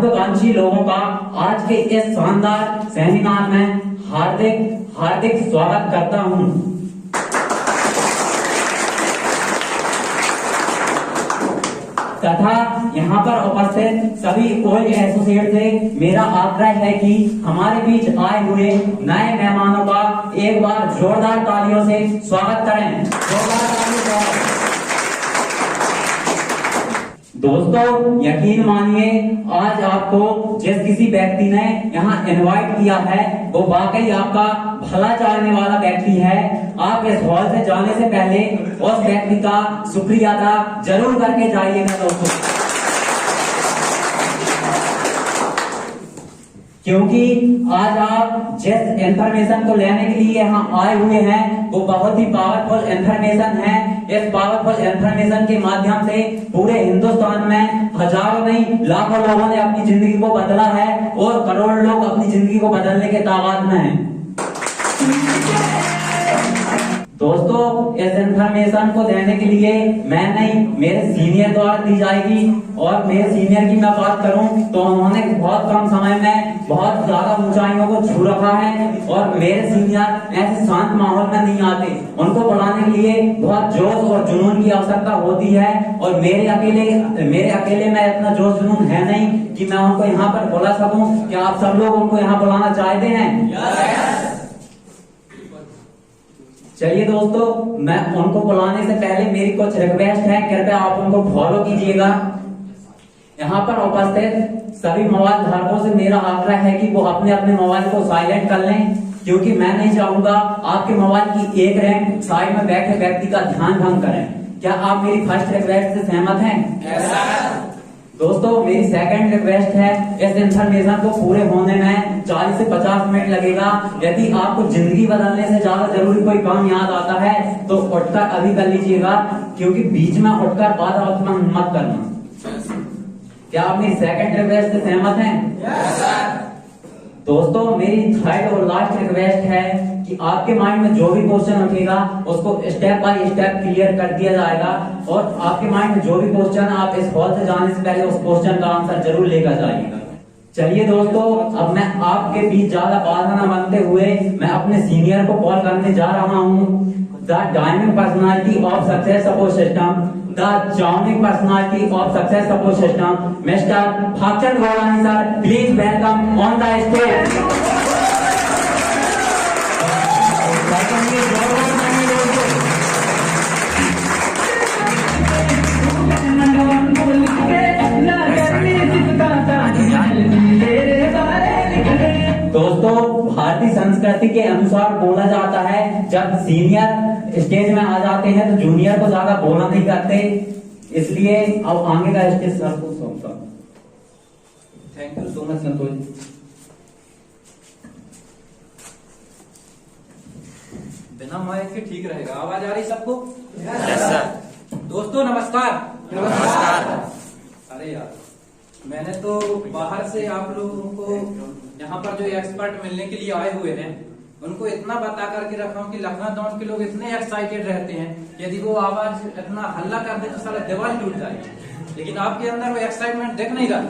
महत्वाकांक्षी लोगों का आज के इस शानदार सेमिनार में हार्दिक हार्दिक स्वागत करता हूं। तथा यहाँ पर उपस्थित सभी कोल एसोसिएट से मेरा आग्रह है कि हमारे बीच आए हुए नए मेहमानों का एक बार जोरदार तालियों से स्वागत करें। जोरदार तालियों। दोस्तों यकीन मानिए आज आपको जिस किसी व्यक्ति ने यहाँ इनवाइट किया है वो वाकई आपका भला चाहने वाला व्यक्ति है। आप इस हॉल से जाने से पहले उस व्यक्ति का शुक्रिया अदा जरूर करके जाइएगा दोस्तों, क्योंकि आज आप जिस इंफॉर्मेशन को लेने के लिए यहाँ आए हुए हैं वो बहुत ही पावरफुल इंफॉर्मेशन है। इस पावरफुल इंफॉर्मेशन के माध्यम से पूरे हिंदुस्तान में हजारों नहीं लाखों लोगों ने अपनी जिंदगी को बदला है और करोड़ों लोग अपनी जिंदगी को बदलने के तागाद में हैं। दोस्तों इस इंफॉर्मेशन को देने के लिए मैं नहीं मेरे सीनियर द्वारा दी जाएगी, और मेरे सीनियर की मैं बात करूं तो उन्होंने बहुत कम समय में बहुत ज्यादा ऊंचाइयों को छू रखा है, और मेरे सीनियर ऐसे शांत माहौल में नहीं आते। उनको पढ़ाने के लिए बहुत जोश और जुनून की आवश्यकता होती है, और मेरे अकेले में इतना जोश जुनून है नहीं कि मैं उनको यहाँ पर बुला सकूं। क्या आप सब लोग उनको यहाँ बुलाना चाहते हैं? चलिए दोस्तों, मैं उनको बुलाने से पहले मेरी कुछ रिक्वेस्ट है, कृपया आप उनको फॉलो कीजिएगा। यहाँ पर उपस्थित सभी मोबाइल धारकों से मेरा आग्रह है कि वो अपने अपने मोबाइल को साइलेंट कर लें, क्योंकि मैं नहीं चाहूंगा आपके मोबाइल की एक रैंक साइड में बैठे व्यक्ति का ध्यान भंग करें। क्या आप मेरी फर्स्ट रिक्वेस्ट से सहमत हैं? दोस्तों मेरी सेकंड रिक्वेस्ट है, इस इंफॉर्मेशन को पूरे होने में 40 से 50 मिनट लगेगा। यदि आपको जिंदगी बदलने से ज्यादा जरूरी कोई काम याद आता है तो उठकर अभी कर लीजिएगा, क्योंकि बीच में उठकर बाधा उत्पन्न मत करना। क्या आप मेरी सेकंड रिक्वेस्ट से सहमत हैं? दोस्तों मेरी थर्ड और लास्ट रिक्वेस्ट है कि आपके माइंड में जो भी क्वेश्चन उठेगा उसको स्टेप बाय स्टेप क्लियर कर दिया जाएगा, और आपके माइंड में जो भी क्वेश्चन आप इस हॉल से जाने से पहले उस क्वेश्चन का आंसर जरूर लेकर जाइएगा। चलिए दोस्तों, अब मैं आपके बीच ज्यादा बाधा न बनते हुए मैं अपने सीनियर को कॉल करने जा रहा हूँ। The dynamic personality of success support system, the charming personality of success support system, mister Bhagchand Golani sir, please welcome on the stage. दोस्तों भारतीय संस्कृति के अनुसार बोला जाता है जब सीनियर स्टेज में आ जाते हैं तो जूनियर को ज्यादा बोला नहीं करते, इसलिए अब आगे का स्टेज सर को सौंपता। थैंक यू सो मच संतोष। बिना माइक के ठीक रहेगा। आवाज आ रही सबको? Yes sir. दोस्तों नमस्कार। नमस्कार। अरे यार, मैंने तो बाहर से आप लोगों को यहाँ पर जो एक्सपर्ट मिलने के लिए आए हुए हैं उनको इतना बता करके रखा हूँ कि लखनऊ के लोग इतने एक्साइटेड रहते हैं, यदि वो आवाज इतना हल्ला कर दे तो साला दीवार टूट जाएगी, लेकिन आपके अंदर वो एक्साइटमेंट दिख नहीं रहा।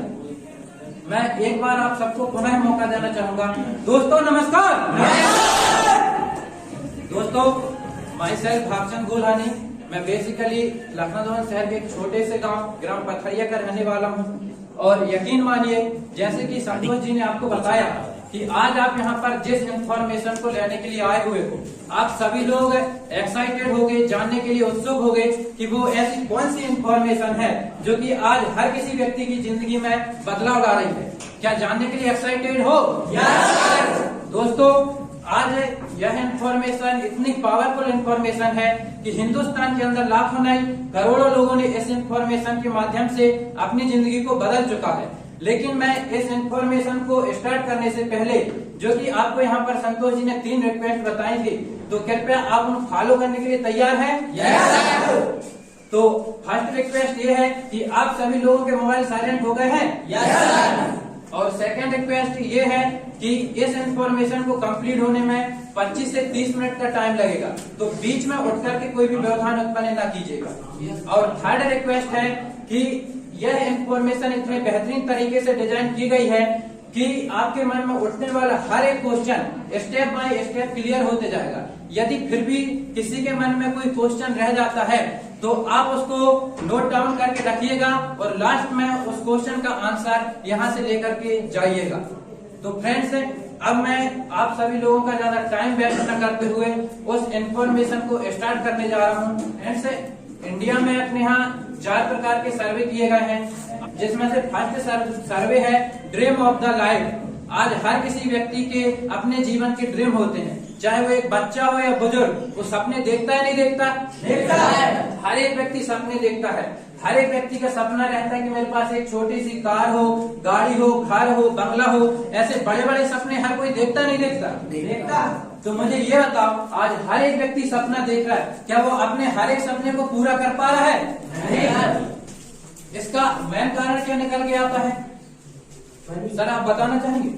मैं एक बार आप सबको पुनः मौका देना चाहूंगा। दोस्तों नमस्कार। दोस्तों माई सेल्फ भागचंद गोलानी, मैं बेसिकली लखनऊ शहर के एक छोटे से गांव ग्राम पथरिया का रहने वाला हूं, और यकीन मानिए जैसे कि संतोष जी ने आपको बताया कि आज आप यहाँ पर जिस इंफॉर्मेशन को लेने के लिए आए हुए हो, आप सभी लोग एक्साइटेड हो गए, जानने के लिए उत्सुक हो गए कि वो ऐसी कौन सी इंफॉर्मेशन है जो कि आज हर किसी व्यक्ति की जिंदगी में बदलाव ला रही है। क्या जानने के लिए एक्साइटेड हो? दोस्तों आज यह इंफॉर्मेशन इतनी पावरफुल इंफॉर्मेशन है कि हिंदुस्तान के अंदर लाखों नहीं करोड़ों लोगों ने इस इंफॉर्मेशन के माध्यम से अपनी जिंदगी को बदल चुका है। लेकिन मैं इस इंफॉर्मेशन को स्टार्ट करने से पहले, जो कि आपको यहाँ पर संतोष जी ने 3 रिक्वेस्ट बताई थी, तो कृपया आप उनको फॉलो करने के लिए तैयार हैं? तो फर्स्ट रिक्वेस्ट ये है कि आप सभी लोगों के मोबाइल साइलेंट हो गए हैं? और सेकंड रिक्वेस्ट ये है कि इस इंफॉर्मेशन को कंप्लीट होने में 25 से 30 मिनट का टाइम लगेगा, तो बीच में उठ करके कोई भी व्यवधान उत्पन्न न कीजिएगा। और थर्ड रिक्वेस्ट है कि यह इंफॉर्मेशन इतने बेहतरीन तरीके से डिजाइन की गई है कि आपके मन में उठने वाला हर एक question step by step clear होते जाएगा। यदि फिर भी किसी के मन में कोई क्वेश्चन रह जाता है तो आप उसको नोट डाउन करके रखिएगा और लास्ट में उस क्वेश्चन का आंसर यहाँ से लेकर के जाइएगा। तो फ्रेंड्स, अब मैं आप सभी लोगों का ज्यादा टाइम वेस्ट न करते हुए उस इंफॉर्मेशन को स्टार्ट करने जा रहा हूँ। फ्रेंड्स, इंडिया में अपने यहाँ 4 प्रकार के सर्वे किए गए हैं, जिसमें से फर्स्ट सर्वे है ड्रीम ऑफ द लाइफ। आज हर किसी व्यक्ति के अपने जीवन के ड्रीम होते हैं, चाहे वो एक बच्चा हो या बुजुर्ग, वो सपने देखता है नहीं देखता? देखता है। हर एक व्यक्ति सपने देखता है। हर एक व्यक्ति का सपना रहता है कि मेरे पास एक छोटी सी कार हो, गाड़ी हो, घर हो, बंगला हो। ऐसे बड़े बड़े सपने हर कोई देखता नहीं देखता? देखता। तो मुझे ये बताओ, आज हर एक व्यक्ति सपना देख रहा है, क्या वो अपने हर एक सपने को पूरा कर पा रहा है? नहीं। इसका मेन कारण क्या निकल के आता है सर, आप बताना चाहेंगे?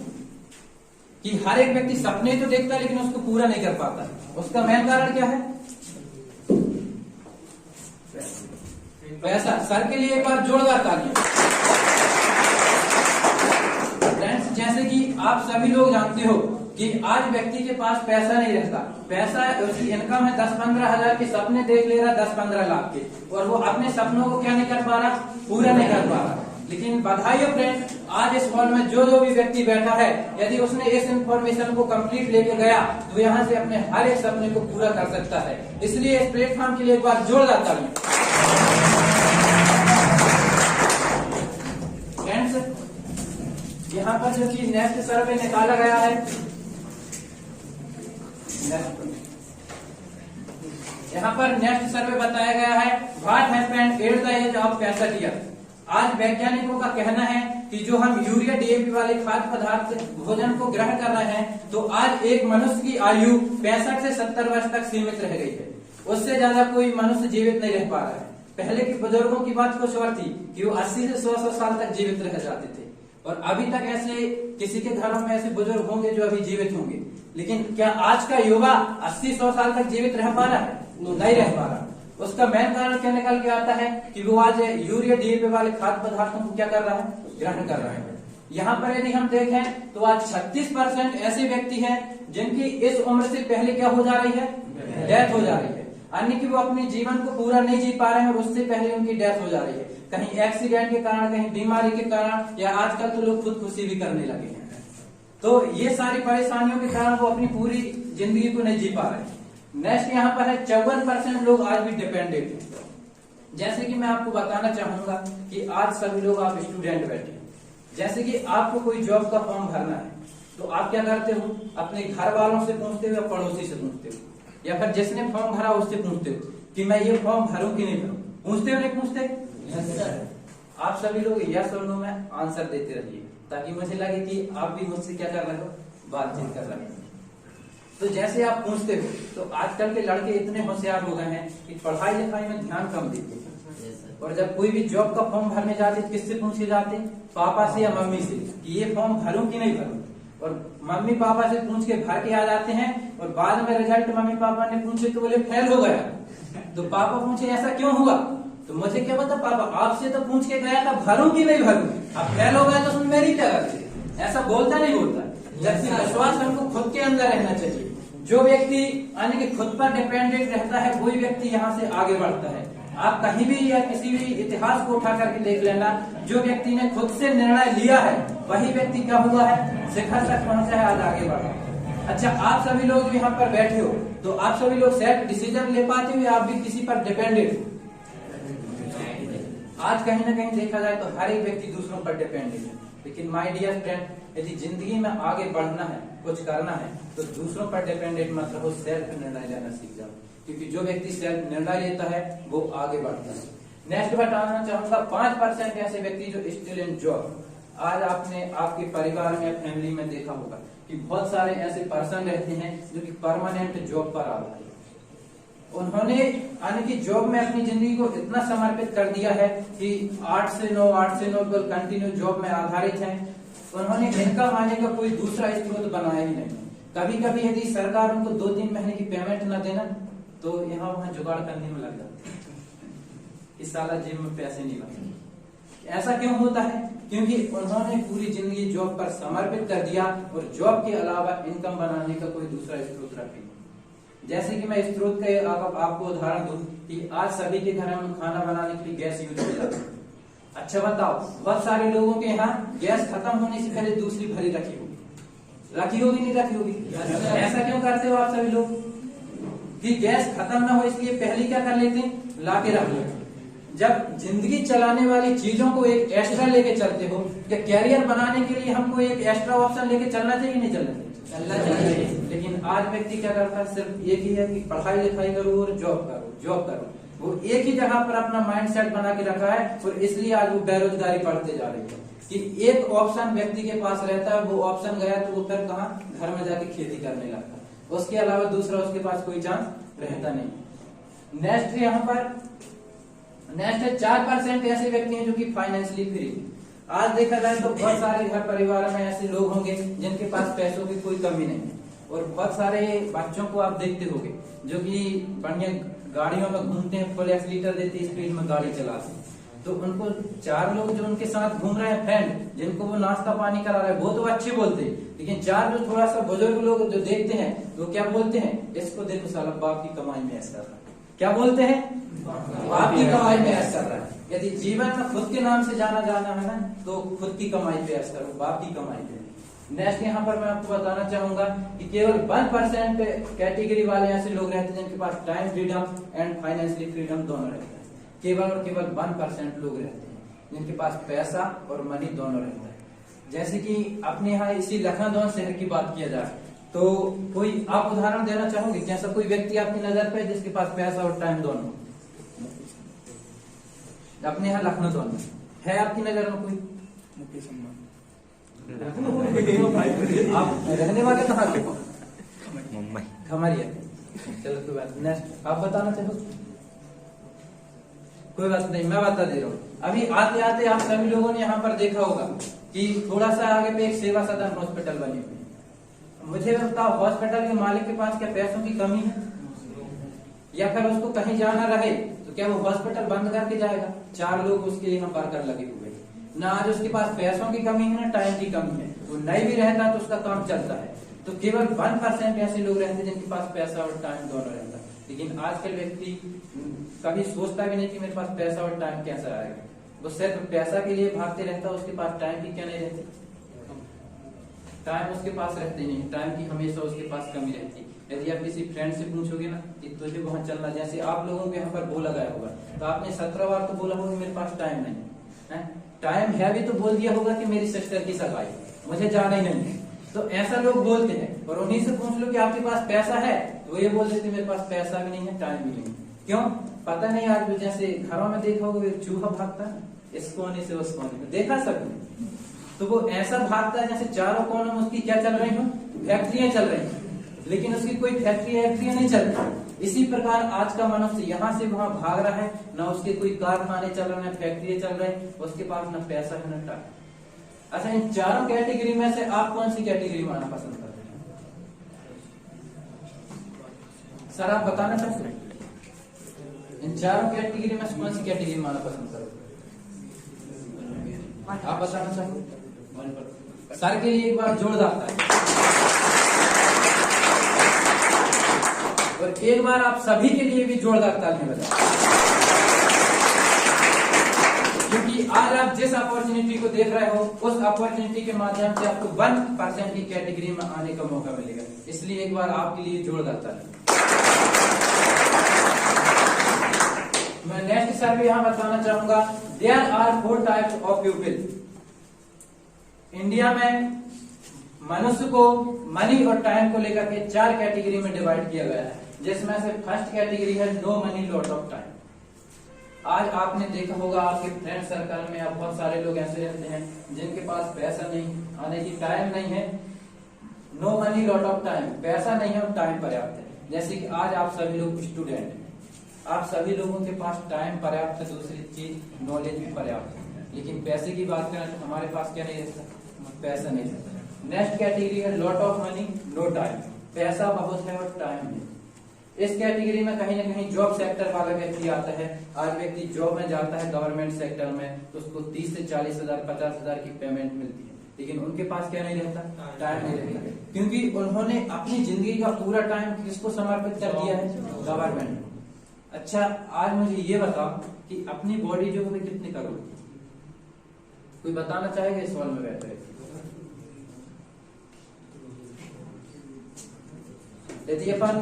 कि हर एक व्यक्ति सपने तो देखता है लेकिन उसको पूरा नहीं कर पाता, उसका मेन कारण क्या है? पैसा। सर के लिए एक बार जोरदार तालियां। फ्रेंड्स, जैसे कि आप सभी लोग जानते हो कि आज व्यक्ति के पास पैसा नहीं रहता। पैसा, उसकी इनकम है 10-15 हजार के, सपने देख ले रहा 10-15 लाख के, और वो अपने सपनों को क्या नहीं कर पा रहा? पूरा नहीं कर पा रहा। लेकिन बधाई हो फ्रेंड, आज इस हॉल में जो भी व्यक्ति बैठा है, यदि उसने इस इंफॉर्मेशन को कंप्लीट लेके गया तो यहाँ से अपने हर एक सपने को पूरा कर सकता है। इसलिए इस प्लेटफॉर्म के लिए एक बार जोरदार तालियां। फ्रेंड्स, यहाँ पर जो कि नेक्स्ट सर्वे निकाला गया है, यहाँ पर नेक्स्ट सर्वे बताया गया है what happened at the age of 65 year. आज वैज्ञानिकों का कहना है कि जो हम यूरिया डीएपी वाले खाद्य पदार्थ भोजन को ग्रहण कर रहे हैं, तो आज एक मनुष्य की आयु 65 से 70 वर्ष तक सीमित रह गई है। उससे ज्यादा कोई मनुष्य जीवित नहीं रह पा रहा है। पहले के बुजुर्गों की बात कुछ और थी कि वो 80 से 100 साल तक जीवित रह जाते थे, और अभी तक ऐसे किसी के घरों में ऐसे बुजुर्ग होंगे जो अभी जीवित होंगे। लेकिन क्या आज का युवा 80-100 साल तक जीवित रह पा रहा है? नहीं रह पा रहा। उसका मेन कारण क्या निकल के आता है कि वो आज यूरिया डीएपी वाले खाद्य पदार्थों को क्या कर रहा है? ग्रहण कर रहा है। यहाँ पर यदि हम देखें तो आज 36% ऐसे व्यक्ति हैं जिनकी इस उम्र से पहले क्या हो जा रही है? डेथ हो जा रही है। अन्य कि वो अपने जीवन को पूरा नहीं जी पा रहे हैं और उससे पहले उनकी डेथ हो जा रही है, कहीं एक्सीडेंट के कारण, कहीं बीमारी के कारण, या आजकल तो लोग खुदकुशी भी करने लगे हैं। तो ये सारी परेशानियों के कारण वो अपनी पूरी जिंदगी को नहीं जी पा रहे हैं। नेक्स्ट यहाँ पर है 54% लोग आज भी डिपेंडेंट हैं। जैसे कि मैं आपको बताना चाहूंगा कि आज सभी लोग आप स्टूडेंट बैठे हैं, जैसे कि आपको कोई जॉब का फॉर्म भरना है तो आप क्या करते हो? अपने घर वालों से पूछते हो या पड़ोसी से पूछते हो, या फिर जिसने फॉर्म भरा उससे पूछते हो कि मैं ये फॉर्म भरूं कि नहीं भरूं? पूछते हो नहीं पूछते? आप सभी लोग यस और नो में आंसर देते रहिए, ताकि मुझे लगे कि आप भी मुझसे क्या कर रहे हो? बातचीत कर रहे हो। तो जैसे आप पूछते हो, तो आजकल के लड़के इतने होशियार हो गए हैं कि पढ़ाई लिखाई में ध्यान कम देते हैं, और जब कोई भी जॉब का फॉर्म भरने जाते किससे पूछे जाते? पापा से या मम्मी से कि ये फॉर्म भरूं कि नहीं भरूं। और मम्मी पापा से पूछ के भर के आ जाते हैं, और बाद में रिजल्ट मम्मी पापा ने पूछे तो बोले फेल हो गया। तो पापा पूछे ऐसा क्यों हुआ? तो मुझे क्या पता पापा, आपसे तो पूछ के गया था भरूं कि नहीं भरूं, अब फेल हो गया तो उसमें मेरी क्या गलती? ऐसा बोलता नहीं बोलता। जबकि विश्वास हमको खुद के अंदर रहना चाहिए। जो व्यक्ति यानी कि खुद पर डिपेंडेंट रहता है, वही व्यक्ति यहाँ से आगे बढ़ता है। आप कहीं भी या किसी भी इतिहास को उठा करके देख लेना, जो व्यक्ति ने खुद से निर्णय लिया है वही व्यक्ति क्या हुआ है? शिखर तक पहुंचा है, आज आगे बढ़ा है। अच्छा, आप सभी लोग जो यहाँ पर बैठे हो, तो आप सभी लोग सेल्फ डिसीजन ले पाते हो या आप भी किसी पर डिपेंडेंट हो? आज कहीं ना कहीं देखा जाए तो हर एक व्यक्ति दूसरों पर डिपेंडेंट है। लेकिन माय डियर फ्रेंड, यदि जिंदगी में आगे बढ़ना है, कुछ करना है, तो दूसरों पर डिपेंडेंट मत रहो, सेल्फ निर्णय लेना सीख जाओ। क्योंकि जो व्यक्ति सेल्फ निर्णय लेता है वो आगे बढ़ता है। नेक्स्ट बताना चाहूंगा 5% ऐसे व्यक्ति जो स्टिल इन जॉब। आज आपने आपके परिवार में, फैमिली में देखा होगा कि बहुत सारे ऐसे पर्सन रहते हैं जो कि परमानेंट जॉब पर आ रहे हैं। उन्होंने यानी कि जॉब में अपनी जिंदगी को इतना समर्पित कर दिया है कि 8 से 9 पर कंटिन्यू जॉब में आधारित हैं। उन्होंने इनकम आने का कोई दूसरा स्रोत बनाया ही नहीं। कभी कभी यदि सरकार उनको 2-3 महीने की पेमेंट न देना तो यहाँ वहां जुगाड़ करने में लग जाते। इस साल जेब में पैसे नहीं बचे, ऐसा क्यों होता है? क्योंकि उन्होंने पूरी जिंदगी जॉब पर समर्पित कर दिया और जॉब के अलावा इनकम बनाने का कोई दूसरा स्रोत रखे। जैसे कि मैं स्रोत का आपको उदाहरण दूं कि आज सभी के घर में खाना बनाने के लिए गैस यूज किया जाता है। अच्छा बताओ, बहुत सारे लोगों के यहाँ गैस खत्म होने से पहले दूसरी भरी रखी होगी नहीं रखी होगी? ऐसा क्यों करते हो आप सभी लोग कि गैस खत्म ना हो इसलिए पहले क्या कर लेते हैं, ला के रख लेते हैं। जब जिंदगी चलाने वाली चीजों को एक एक्स्ट्रा लेके चलते हो, या कैरियर बनाने के लिए हमको एक एक्स्ट्रा ऑप्शन लेके चलना चाहिए नहीं चलना चाहिए? लेकिन आज व्यक्ति क्या करता है, सिर्फ एक ही है कि पढ़ाई लिखाई करो और जॉब करो। वो एक ही जगह पर अपना माइंड सेट बना के रखा है और इसलिए आज वो बेरोजगारी बढ़ते जा रही है कि एक ऑप्शन व्यक्ति के पास रहता है, वो ऑप्शन गया तो वो फिर कहाँ, घर में जाके खेती करने लगता है। उसके अलावा दूसरा उसके पास कोई चांस रहता नहीं। नेक्स्ट यहाँ पर 4% ऐसे व्यक्ति हैं जो कि फाइनेंशियली फ्री। आज देखा जाए तो बहुत सारे घर परिवार में ऐसे लोग होंगे जिनके पास पैसों की कोई कमी नहीं है, और बहुत सारे बच्चों को आप देखते होंगे जो कि बढ़िया गाड़ियों में घूमते हैं, फुल एक्सीटर देते स्पीड में गाड़ी चलाते हैं। तो उनको 4 लोग जो उनके साथ घूम रहे हैं, फ्रेंड जिनको वो नाश्ता पानी करा रहे हैं, वो तो अच्छे बोलते हैं, लेकिन 4 जो थोड़ा सा बुजुर्ग लोग जो देखते हैं वो क्या बोलते हैं, इसको देखो साला बाप की कमाई में ऐसा कर रहा है। क्या बोलते हैं? बाप की कमाई में ऐसा कर रहा है। यदि जीवन में खुद के नाम से जाना है ना, तो खुद की कमाई पे ऐसा करो, बाप की कमाई पे। नेक्स्ट यहाँ पर मैं आपको बताना चाहूंगा कि केवल 1% कैटेगरी वाले ऐसे लोग रहते हैं जिनके पास time freedom and financially freedom दोनों रहता है। केवल और केवल 1% लोग रहते हैं जिनके पास पैसा और मनी दोनों रहता है। जैसे कि अपने यहाँ इसी लखनऊ शहर की बात किया जाए तो कोई आप उदाहरण देना चाहोगे क्या? ऐसा कोई व्यक्ति आपकी नजर पे जिसके पास पैसा और टाइम दोनों अपने यहाँ लखनऊ है? आपकी नजर में कोई? मुकेश अंबानी। आप रहने वाले कहाँ के? मुंबई। खमरिया। चलो कोई बात नहीं, आप बताना चाहो? कोई बात नहीं, मैं बता दे रहा हूँ। अभी आते आते आप सभी लोगों ने यहाँ पर देखा होगा कि थोड़ा सा आगे पे एक सेवा सदन हॉस्पिटल बनी हुई है। मुझे बताओ, हॉस्पिटल के मालिक के पास क्या पैसों की कमी है? या फिर उसको कहीं जाना रहे तो क्या वो हॉस्पिटल बंद करके जाएगा? 4 लोग उसके यहाँ वर्कर लगे हुए हैं। ना आज उसके पास पैसों की कमी है ना टाइम की कमी है, वो नहीं भी रहता तो उसका काम चलता है। तो केवल 1% ऐसे लोग रहते हैं जिनके पास पैसा और टाइम दोनों रहता है। लेकिन आजकल व्यक्ति कभी सोचता भी नहीं कि मेरे पास पैसा और टाइम कैसा आएगा, वो सिर्फ पैसा के लिए भागते रहता है। उसके पास टाइम की क्या नहीं रहती, टाइम उसके पास रहते नहीं, टाइम की हमेशा उसके पास कमी रहती। यदि आप किसी फ्रेंड से पूछोगे ना कि तुझे वहां चलना, जैसे आप लोगों के यहाँ पर बोला गया होगा तो आपने 17 बार तो बोला होगा मेरे पास टाइम नहीं है। टाइम है भी तो बोल दिया होगा कि मेरी सिस्टर की सगाई, मुझे जाना ही नहीं है। तो ऐसा लोग बोलते हैं। और उन्हीं से पूछ लो कि आपके पास पैसा है तो वो ये बोल देते मेरे पास पैसा भी नहीं है, टाइम भी नहीं है। क्यों? पता नहीं। आज भी जैसे घरों में देखा होगा चूहा भागता है इस कोने से उस कोने में, देखा सबने? तो वो ऐसा भागता है जैसे चारों कोनों में उसकी क्या चल रही हो, फैक्ट्रियां चल रही हैं, लेकिन उसकी कोई फैक्ट्री नहीं चल रही। इसी प्रकार आज का मनुष्य यहाँ से वहां भाग रहा है, ना उसके कोई कारखाने चल रहे हैं, फैक्ट्री चल रहे हैं, उसके पास ना पैसा है ना टाइम। अच्छा, इन चारों कैटेगरी में से आप कौन सी कैटेगरी में आना पसंद करते हैं? सर आप बताना चाहते हैं इन चारों कैटेगरी में से कौन सी कैटेगरी में आना पसंद करोगे? आप बताना चाहोगे? सर के लिए एक बार जोरदार ताली। और एक बार आप सभी के लिए भी जोरदार ताली बजाएं, क्योंकि आज आप जिस अपॉर्चुनिटी को देख रहे हो उस अपॉर्चुनिटी के माध्यम से आपको 1% की कैटेगरी में आने का मौका मिलेगा। इसलिए एक बार आपके लिए जोरदार ताली। मैं नेक्स्ट सर्वे यहाँ बताना चाहूंगा। There are 4 types of people. India में मनुष्य को मनी और टाइम को लेकर के 4 कैटेगरी में डिवाइड किया गया है, जिसमें से फर्स्ट कैटेगरी है no money lot of time. आज आपने देखा होगा आपके फ्रेंड सर्कल में आप बहुत सारे लोग ऐसे रहते हैं जिनके पास पैसा नहीं, आने की टाइम नहीं है। No money lot of time, पैसा नहीं है और टाइम पर्याप्त है। जैसे कि आज आप सभी लोग स्टूडेंट हैं, आप सभी लोगों के पास टाइम पर्याप्त है, दूसरी चीज नॉलेज भी पर्याप्त है, लेकिन पैसे की बात करें तो हमारे पास क्या नहीं रहता, पैसा नहीं रहता। नेक्स्ट कैटेगरी है lot of money no time, पैसा बहुत है और टाइम नहीं। इस कैटेगरी में कहीं ना कहीं जॉब सेक्टर वाला व्यक्ति आता है। आज व्यक्ति जॉब में जाता है गवर्नमेंट सेक्टर में, तो उसको 30 से 40 हजार 50 हजार की पेमेंट मिलती है, लेकिन उनके पास क्या नहीं रहता, टाइम नहीं रहता, क्योंकि उन्होंने अपनी जिंदगी का पूरा टाइम किसको समर्पित कर दिया है, गवर्नमेंट। अच्छा, आज मुझे ये बताओ कि अपनी बॉडी जो है कितनी करोड़, कोई बताना चाहेगा इस हॉल में बैठे? यदि अपन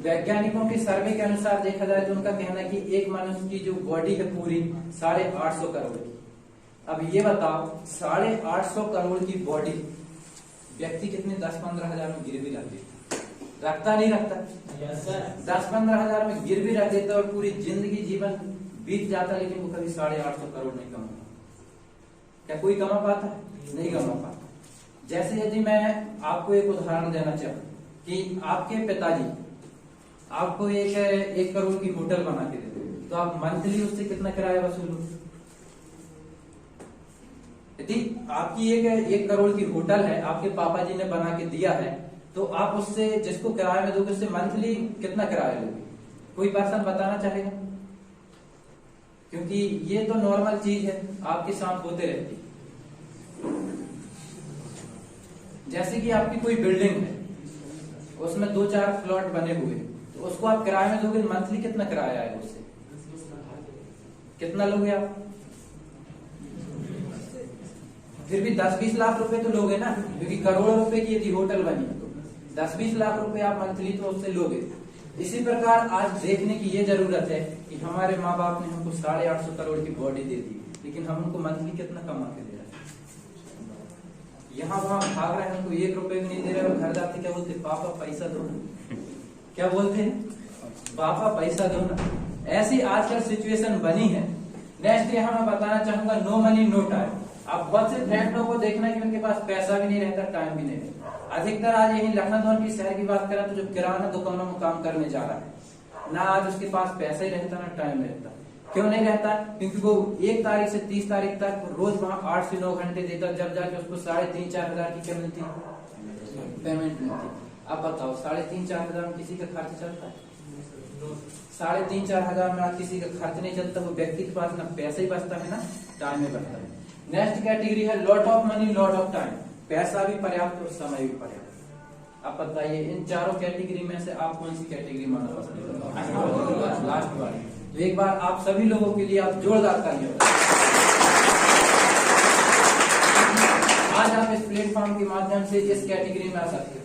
वैज्ञानिकों के सर्वे के अनुसार देखा जाए तो उनका कहना है कि एक मनुष्य की जो बॉडी है पूरी 850 करोड़ की। अब ये बताओ 850 करोड़ की बॉडी व्यक्ति कितने 10-15 हजार में गिरवी रख देता, रखता नहीं रखता? 10-15 हजार में गिरवी रख देता और पूरी जिंदगी जीवन बीत जाता, लेकिन वो कभी 850 करोड़ नहीं कमा। क्या कोई कमा पाता है? नहीं कमा पाता। जैसे यदि मैं आपको एक उदाहरण देना चाहूँ कि आपके पिताजी आपको 1 करोड़ की होटल बना के देते, तो आप मंथली उससे कितना किराया वसूलोगे? यदि आपकी 1 करोड़ की होटल है, आपके पापा जी ने बना के दिया है, तो आप उससे जिसको किराया में दोगे उससे मंथली कितना किराया लोगे? कोई पर्सन बताना चाहेगा? क्योंकि ये तो नॉर्मल चीज है, आपके साथ होते रहती है। जैसे कि आपकी कोई बिल्डिंग है, उसमें 2-4 प्लॉट बने हुए, तो उसको आप किराए में दोगे, मंथली कितना किराया आएगा उससे? कितना लोगे आप? फिर भी 10-20 लाख रुपए तो लोगे ना, क्योंकि करोड़ों रुपए की यदि होटल बनी तो 10-20 लाख रुपए आप मंथली तो उससे लोगे। इसी प्रकार आज देखने की ये जरूरत है कि हमारे माँ बाप ने हमको 850 करोड़ की बॉडी दे दी, लेकिन हम उनको मंथली कितना कमा के दे रहे हैं? यहाँ वहां भाग रहे हैं, हमको 1 रुपए भी नहीं दे रहे, और घर जाते क्या बोलते? पापा पैसा दो ना। क्या बोलते हैं? पापा पैसा दो ना। ऐसी आजकल सिचुएशन बनी है। नेक्स्ट यहाँ मैं बताना चाहूंगा, नो मनी नो टाइम। आप बहुत से फ्रेंडों को देखना कि उनके पास पैसा भी नहीं रहता, टाइम भी नहीं रहता। अधिकतर आज यही लखनऊ की शहर की बात करें तो जो किराना दुकानों में काम करने जा रहा है ना, आज उसके पास पैसा ही रहता ना टाइम रहता। क्यों नहीं रहता? क्योंकि वो 1 तारीख से 30 तारीख तक रोज वहां 8 से 9 घंटे देता, जब जाके उसको 3,500-4 हजार की क्या मिलती, पेमेंट मिलती। अब बताओ 3,500-4 हजार में किसी का खर्च चलता है? 3,500-4 हजार में आज किसी का खर्च नहीं चलता। वो व्यक्ति के पास ना पैसा ही बचता है ना टाइम ही बचता है। नेक्स्ट कैटेगरी है lot of money lot of time. पैसा भी पर्याप्त और समय भी पर्याप्त। आप बताइए इन चारों कैटेगरी में से आप कौन सी कैटेगरी मानना पसंद करेंगे? लास्ट बार तो एक बार आप सभी लोगों के लिए आप जोरदार तालियां। आज आप इस प्लेटफॉर्म के माध्यम से इस कैटेगरी में आ सकते हो।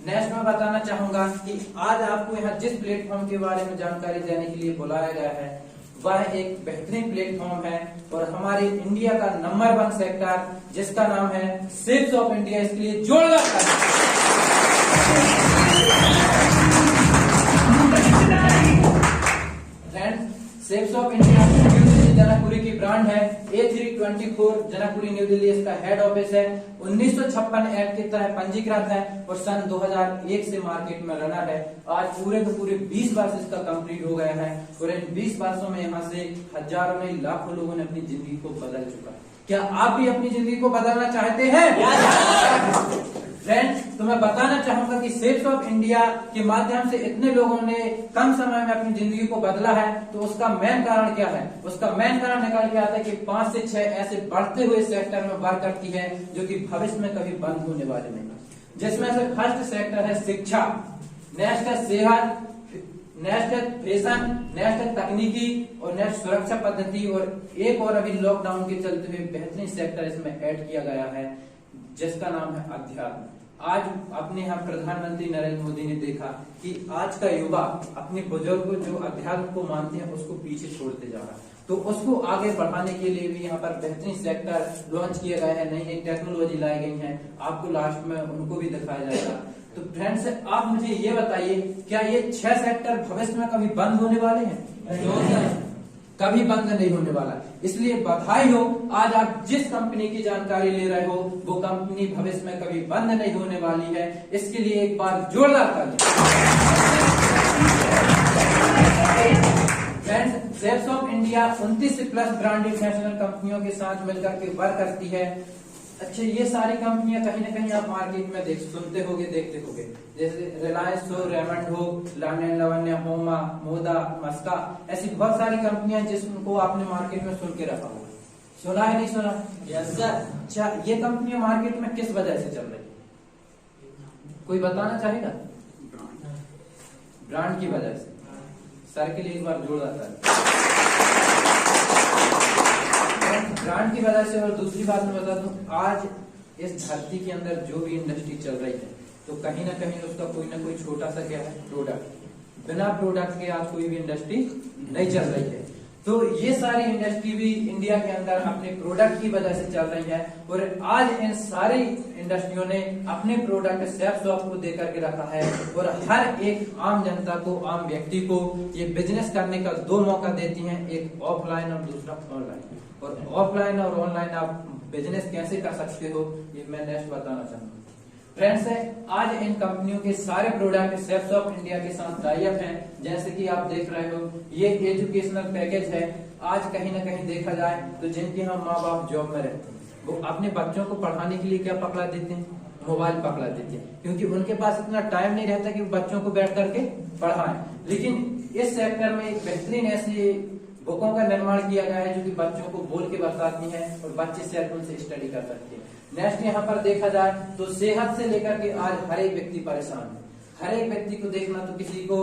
नेक्स्ट मैं बताना चाहूंगा कि आज आपको यहाँ जिस प्लेटफॉर्म के बारे में जानकारी देने के लिए बुलाया गया है वह एक बेहतरीन प्लेटफॉर्म है और हमारे इंडिया का नंबर 1 सेक्टर जिसका नाम है शिप्स ऑफ इंडिया। इसके लिए जोरदार ships of India new Delhi Janakpuri की ब्रांड है। A324 जनकपुरी न्यू दिल्ली इसका हेड ऑफिस है। 1956 एक्ट के तहत पंजीकृत है और सन 2001 से मार्केट में रनर है। आज पूरे के पूरे 20 वर्ष इसका कंप्लीट हो गया है और इन 20 वर्षों में यहाँ से हजारों नहीं लाखों लोगों ने अपनी जिंदगी को बदल चुका है। क्या आप भी अपनी जिंदगी को बदलना चाहते हैं? फ्रेंड्स, तो मैं बताना चाहूंगा कि शिप्स ऑफ इंडिया के माध्यम से इतने लोगों ने कम समय में अपनी जिंदगी को बदला है, तो उसका मेन कारण क्या है? उसका मेन कारण निकल के आता है कि 5 से 6 ऐसे बढ़ते हुए सेक्टर में वर्क करती है जो कि भविष्य में कभी बंद होने वाले नहीं, जिसमें से फर्स्ट सेक्टर है शिक्षा, नेक्स्ट है सेहत, नेक्स्ट है फैशन, नेक्स्ट है तकनीकी और नेक्स्ट सुरक्षा पद्धति और एक और अभी लॉकडाउन के चलते हुए बेहतरीन सेक्टर इसमें ऐड किया गया है जिसका नाम है अध्यात्म। आज अपने यहाँ प्रधानमंत्री नरेंद्र मोदी ने देखा कि आज का युवा अपने बुजुर्ग जो अध्यात्म को मानते हैं उसको पीछे छोड़ते जा रहा है, तो उसको आगे बढ़ाने के लिए भी यहाँ पर बेहतरीन सेक्टर लॉन्च किया गया है, नई नई टेक्नोलॉजी लाई गई है। आपको लास्ट में उनको भी दिखाया जाएगा। तो फ्रेंड्स, आप मुझे ये बताइए, क्या ये 6 सेक्टर भविष्य में कभी बंद होने वाले हैं? कभी बंद नहीं होने वाला। इसलिए बधाई हो, आज आप जिस कंपनी की जानकारी ले रहे हो वो कंपनी भविष्य में कभी बंद नहीं होने वाली है। इसके लिए एक बार जोरदार तालियां। Friends, ships of India 29 plus branded national कंपनियों के साथ मिलकर के वर्क करती है। अच्छा, ये सारी कंपनियां कहीं ना कहीं आप मार्केट में सुनते होगे, देखते होगे, जैसे रिलायंस हो, रेमंड हो, लार्सन लावण्य, होमा, मोदा, मस्का, ऐसी बहुत सारी कंपनियां जिसको आपने मार्केट में सुन के रखा होगा। सुना है, नहीं सुना? Yes sir. अच्छा, ये कंपनियां मार्केट में किस वजह से चल रही है, कोई बताना चाहेगा? ब्रांड की वजह से। सर के लिए एक बार जोड़ आता है, ब्रांड की वजह से। और दूसरी बात मैं बता दूं, आज इस धरती के अंदर जो भी इंडस्ट्री चल रही है, तो कहीं ना कहीं उसका कोई ना कोई छोटा सा क्या है, प्रोडक्ट। बिना प्रोडक्ट के आज कोई भी इंडस्ट्री नहीं चल रही है। तो ये सारी इंडस्ट्री भी इंडिया के अंदर अपने प्रोडक्ट की वजह से चल रही है। और आज इन सारी इंडस्ट्रियों ने अपने प्रोडक्ट सेफ शॉप को दे करके रखा है। और हर एक आम जनता को, आम व्यक्ति को ये बिजनेस करने का दो मौका देती हैं, एक ऑफलाइन और दूसरा ऑनलाइन। और ऑफलाइन और ऑनलाइन आप बिजनेस कैसे कर सकते हो, ये मैं नेक्स्ट बताना चाहूंगा। फ्रेंड्स, आज इन कंपनियों के सारे प्रोडक्ट सेफ शॉप इंडिया के साथ टाई अप हैं। जैसे कि आप देख रहे हो, ये एजुकेशनल पैकेज है। आज कहीं ना कहीं देखा जाए तो जिनके हम माँ बाप जॉब में रहते हैं, वो अपने बच्चों को पढ़ाने के लिए क्या पकड़ा देते हैं, मोबाइल पकड़ा देते हैं, क्योंकि उनके पास इतना टाइम नहीं रहता कि बच्चों को बैठ करके पढ़ाएं। लेकिन इस सेक्टर में एक बेहतरीन ऐसी बुकों का निर्माण किया गया है जो कि बच्चों को बोल के बताती है और बच्चे सेल्फ उनसे स्टडी कर सकते हैं। नेक्स्ट यहाँ पर देखा जाए तो सेहत से लेकर के आज हर एक व्यक्ति परेशान है। हर एक व्यक्ति को देखना, तो किसी को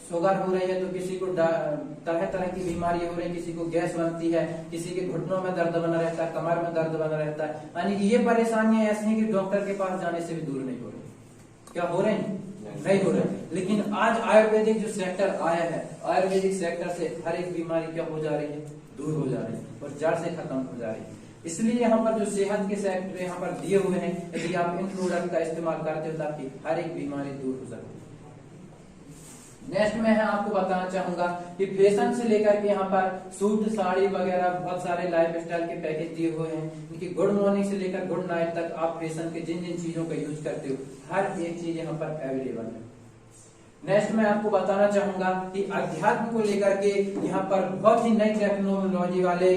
शुगर हो रही है, तो किसी को तरह तरह की बीमारी हो रही है, किसी को गैस बनती है, किसी के घुटनों में दर्द बना रहता है, कमर में दर्द बना रहता है। यानी कि ये परेशानियां ऐसी हैं कि डॉक्टर के पास जाने से भी दूर नहीं हो रही। क्या हो रहे हैं? नहीं हो रहे। लेकिन आज आयुर्वेदिक जो सेक्टर आया है, आयुर्वेदिक सेक्टर से हर एक बीमारी क्या हो जा रही है, दूर हो जा रही है और जड़ से खत्म हो जा रही है। इसलिए यहाँ पर जो सेहत के सेक्टर यहाँ पर दिए हुए हैं, यदि आप इन प्रोडक्ट का इस्तेमाल करते हो ताकि हर एक बीमारी दूर हो सके। नेक्स्ट में आपको बताना चाहूंगा कि फैशन से लेकर के यहाँ पर सूट, साड़ी वगैरह बहुत सारे लाइफ स्टाइल के पैकेज दिए हुए हैं। इनकी गुड मॉर्निंग से लेकर गुड नाइट तक आप फैशन के जिन जिन चीजों का यूज करते हो, हर एक चीज यहाँ पर अवेलेबल है। नेक्स्ट मैं आपको बताना चाहूंगा कि अध्यात्म को लेकर के यहाँ पर बहुत ही नई टेक्नोलॉजी वाले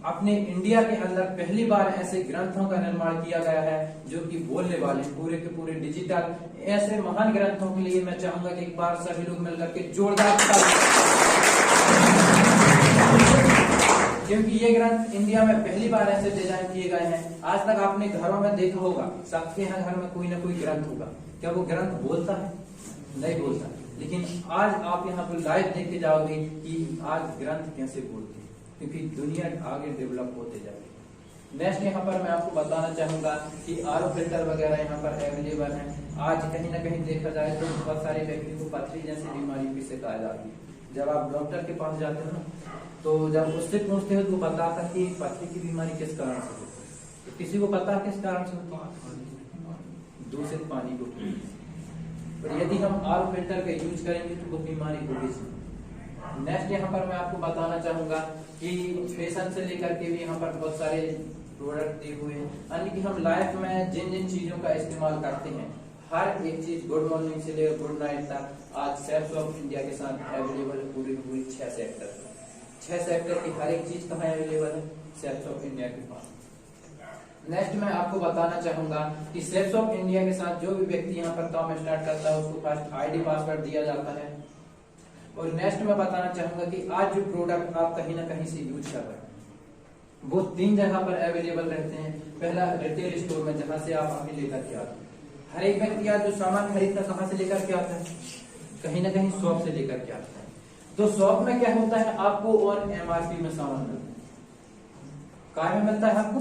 अपने इंडिया के अंदर पहली बार ऐसे ग्रंथों का निर्माण किया गया है जो कि बोलने वाले पूरे के पूरे डिजिटल। ऐसे महान ग्रंथों के लिए मैं चाहूंगा कि एक बार सभी लोग मिलकर के जोरदार, क्योंकि ये ग्रंथ इंडिया में पहली बार ऐसे डिजाइन किए गए हैं। आज तक आपने घरों में देखा होगा, सबके यहाँ घर में कोई ना कोई ग्रंथ होगा। क्या वो ग्रंथ बोलता है? नहीं बोलता। लेकिन आज आप यहाँ पर लाइव देख के जाओगे कि आज ग्रंथ कैसे बोलते हैं, क्योंकि दुनिया आगे डेवलप होते जा रही है। नेक्स्ट यहाँ पर मैं आपको बताना चाहूंगा कि आरओ फिल्टर वगैरह यहाँ पर अवेलेबल है। आज कहीं ना कहीं देखा जाए तो बहुत सारे व्यक्ति को पथरी जैसी बीमारी की शिकायत आती है। जब आप डॉक्टर के पास जाते हो ना, तो जब उससे पूछते हो तो बताता कि पथरी की बीमारी किस कारण से होती है। तो किसी को पता किस कारण से होती है? दूषित पानी को। और यदि हम आरओ फिल्टर का यूज करेंगे तो वो बीमारी होगी। नेक्स्ट यहाँ पर मैं आपको बताना चाहूंगा कि फैशन से लेकर के भी यहाँ पर बहुत सारे प्रोडक्ट दिए हुए हैं। यानी कि हम लाइफ में जिन जिन चीजों का इस्तेमाल करते हैं, हर एक चीज गुड मॉर्निंग से लेकर गुड नाइट तक आज सेफ शॉप इंडिया के साथ अवेलेबल है। पूरी पूरी 6 सेक्टर, 6 सेक्टर की हर एक चीज कहाँ अवेलेबल है? सेफ शॉप इंडिया के पास। नेक्स्ट मैं आपको बताना चाहूंगा कि सेफ शॉप इंडिया के साथ जो भी व्यक्ति यहाँ पर काम स्टार्ट करता है उसको फर्स्ट आईडी पासवर्ड दिया जाता है। और नेक्स्ट मैं बताना चाहूंगा कि आज जो प्रोडक्ट आप कहीं ना कहीं से यूज कर रहे हैं, वो 3 जगह पर अवेलेबल रहते हैं। पहला रिटेल स्टोर में, जहां से आप आके लेकर के आते हैं। हर एक व्यक्ति आज जो सामान खरीदता कहाँ से लेकर के आता है? कहीं ना कहीं शॉप से लेकर के आता है। तो शॉप में क्या होता है, आपको और एमआरपी में सामान मिलता है। काय में मिलता है आपको?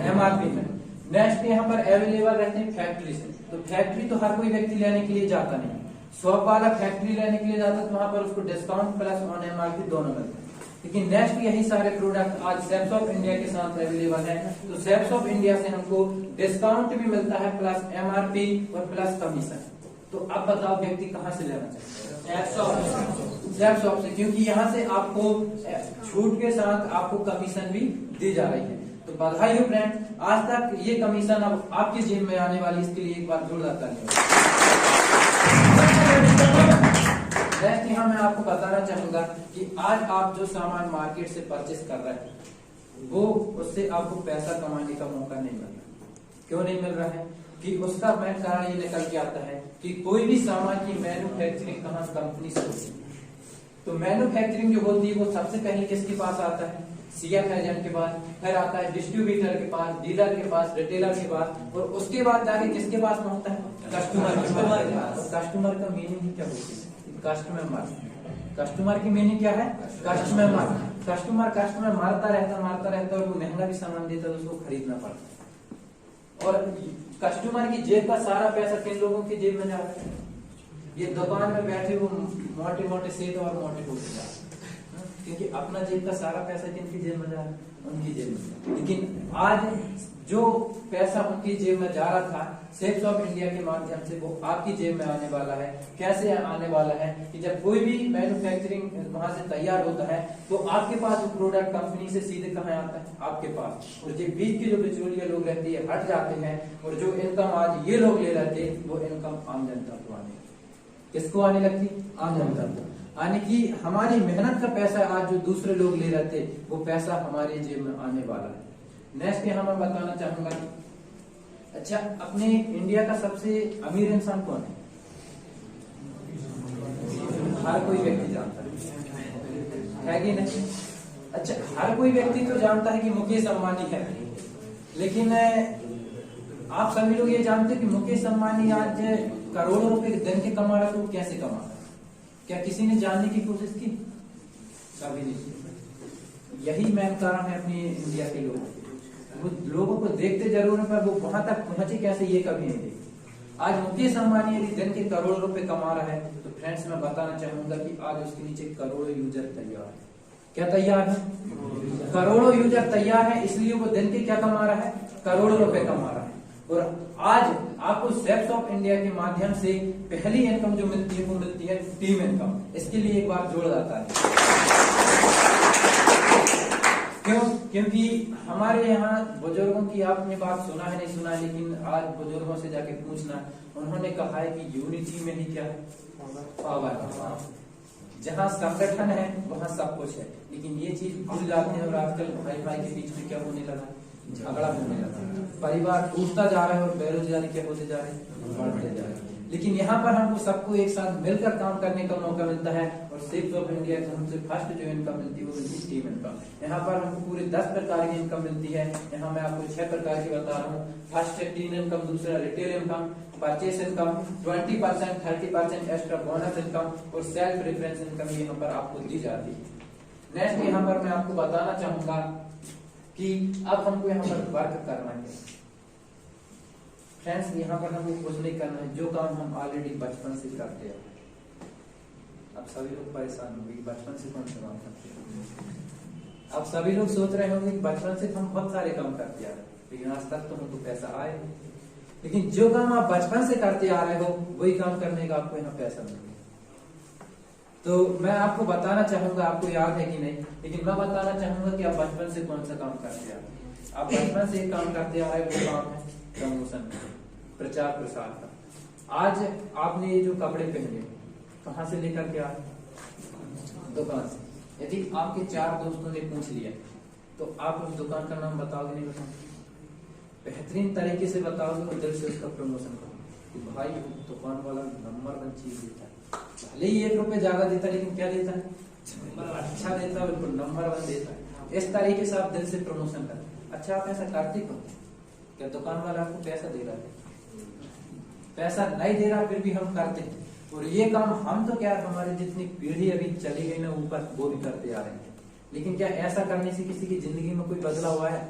एमआरपी में। नेक्स्ट यहाँ पर अवेलेबल रहते हैं फैक्ट्री से। तो फैक्ट्री तो हर कोई व्यक्ति लेने के लिए जाता नहीं, शॉप वाला फैक्ट्री लेने के लिए जाता है तो वहां पर उसको डिस्काउंट प्लस ऑन एमआरपी दोनों मिलते हैं। लेकिन नेक्स्ट यही सारे प्रोडक्ट आज सेफ शॉप इंडिया के साथ अवेलेबल है। तो सेफ शॉप इंडिया से हमको डिस्काउंट भी मिलता है प्लस एमआरपी और प्लस कमीशन। तो अब बताओ व्यक्ति कहाँ से लेना चाहिए? सेफ शॉप से, क्योंकि यहाँ से आपको छूट के साथ आपको कमीशन भी दी जा रही है। तो बधाई हो फ्रेंड, आज तक ये कमीशन अब आपकी जेब में आने वाली, इसके लिए एक बार जोरदार तालियां। नेक्स्ट यहाँ मैं आपको बताना चाहूंगा कि आज आप जो सामान मार्केट से परचेस कर रहे हैं वो उससे आपको पैसा कमाने का मौका नहीं मिल रहा। क्यों नहीं मिल रहा है? कि उसका मेन कारण ये निकल के आता है कि कोई भी सामान की मैन्युफैक्चरिंग कहाँ कंपनी से होती है। तो मैन्युफैक्चरिंग जो होती है वो सबसे पहले किसके पास आता है? सीएफ एजेंट के पास, फिर आता है डिस्ट्रीब्यूटर के पास, डीलर के पास, रिटेलर के पास, और उसके बाद जाके किसके पास पहुंचता है? कस्टमर के पास। कस्टमर का मीनिंग क्या होती है? कस्टमर। कस्टमर की मीनिंग क्या है? कस्टमर। कस्टमर मारता रहता और वो महंगा भी सामान देता है तो उसको खरीदना पड़ता है। और कस्टमर की जेब का सारा पैसा किन लोगों की जेब में जा रहा है? ये दुकान में बैठे वो मोटे मोटे सेठ और मोटे होते जा रहे हैं, क्योंकि अपना जेब का सारा पैसा किनकी जेब में जा रहा है? उनकी जेब में। लेकिन आज जो पैसा उनकी जेब में जा रहा था सेफ्स ऑफ इंडिया के माध्यम से वो आपकी जेब में आने वाला है। कैसे आने वाला है? कि जब कोई भी मैन्युफैक्चरिंग वहां से तैयार होता है तो आपके पास वो प्रोडक्ट कंपनी से सीधे कहाँ आता है? आपके पास। और जो बीच के जो बिचौलिया लोग रहते हैं हट जाते हैं, और जो इनकम आज ये लोग ले रहे थे वो इनकम आम जनता को आने लगती। किसको आने लगती? आम जनता को। यानी कि हमारी मेहनत का पैसा आज जो दूसरे लोग ले रहे थे वो पैसा हमारी जेब में आने वाला है। नेक्स्ट यहाँ मैं बताना चाहूंगा, अच्छा अपने इंडिया का सबसे अमीर इंसान कौन है? हर कोई व्यक्ति जानता है कि नहीं? अच्छा हर कोई व्यक्ति तो जानता है कि मुकेश अंबानी है, लेकिन आप सभी लोग ये जानते हैं कि मुकेश अंबानी आज करोड़ों रुपए दिन के कमा रहा है, तो कैसे कमा रहा है? क्या किसी ने जानने की कोशिश की? कभी नहीं। यही मेन कारण है अपनी इंडिया के लोगों के। वो लोगों को देखते जरूर है पर वो वहां तक पहुंचे कैसे ये कभी नहीं देखते। आज मुकेश अंबानी यदि दिन के करोड़ों रुपए कमा रहा है तो फ्रेंड्स मैं बताना चाहूंगा कि आज उसके नीचे करोड़ों यूजर तैयार है। क्या तैयार है? करोड़ों यूजर तैयार है, इसलिए वो दिन के क्या कमा रहा है? करोड़ों रुपए कमा रहा है। और आज आपको सेफ्स ऑफ इंडिया के माध्यम से पहली इनकम जो मिलती है वो मिलती है टीम इनकम। इसके लिए एक बार जोड़ जाता है। क्यों? क्योंकि हमारे यहाँ बुजुर्गों की आपने बात सुना है नहीं सुना है, लेकिन आज बुजुर्गों से जाके पूछना, उन्होंने कहा है कि यूनिटी में ही क्या है? पावर है। जहाँ संगठन है वहाँ सब कुछ है, लेकिन ये चीज भूल जाते हैं और आजकल भाई भाई के बीच में क्या होने लगा? झगड़ा होने लगा। परिवार टूटता जा रहा है और बेरोजगारी क्या होते जा रहे हैं? बढ़ते जा रहे हैं। लेकिन यहाँ पर हमको सबको एक साथ मिलकर काम करने का मौका मिलता है, और सेफ्स ऑफ इंडिया से हमसे फर्स्ट जो इनकम मिलती है वो मिलती है टीम इनकम। यहाँ पर हमको पूरे 10 प्रकार की इनकम मिलती है। यहाँ मैं आपको 6 प्रकार की बता रहा हूँ। फर्स्ट है टीम इनकम, दूसरा retail income, purchase income, 20%, 30% extra bonus income और सेल्फ रेफरेंस इनकम यहाँ पर आपको दी जाती है। नेक्स्ट यहाँ पर मैं आपको बताना चाहूंगा कि अब हमको यहाँ पर वर्क करना है। फ्रेंड्स यहाँ पर हमको कुछ नहीं करना है, जो काम हम ऑलरेडी बचपन से करते हैं। अब सभी लोग परेशान होंगे बचपन से कौन से काम करते हैं। अब सभी लोग सोच रहे होंगे कि बचपन से हम बहुत सारे काम करते आ रहे हैं, लेकिन आज तक तो हमको पैसा आए नहीं। लेकिन जो काम आप बचपन से करते आ रहे हो वही काम करने का आपको यहाँ पैसा मिलेगा। तो मैं आपको बताना चाहूंगा, आपको याद है कि नहीं, लेकिन मैं बताना चाहूंगा कि आप बचपन से कौन सा काम करते आ रहे हैं। आप बचपन से एक काम करते आ रहे हो, वो काम है प्रमोशन, प्रचार प्रसार का। आज आपने ये जो कपड़े पहने कहाँ से लेकर के आए? दुकान से। यदि आपके 4 दोस्तों ने पूछ लिया तो आप उस दुकान का नाम बताओगे नहीं बताओगे? बेहतरीन तरीके से बताओगे और दिल से उसका प्रमोशन करोगे कि भाई दुकान वाला नंबर 1 चीज देता है। भले ही 1 रुपए ज्यादा देता है, लेकिन क्या देता है? अच्छा देता है, बिल्कुल नंबर 1 देता है। इस तरीके से आप दिल से प्रमोशन करते। अच्छा आप ऐसा करते क्यों? क्या दुकान वाला आपको पैसा दे रहा है? पैसा नहीं दे रहा फिर भी हम करते हैं। और ये काम हम तो क्या, हमारी जितनी पीढ़ी अभी चली गई ना ऊपर, वो भी करते आ रहे हैं। लेकिन क्या ऐसा करने से किसी की जिंदगी में कोई बदलाव आया?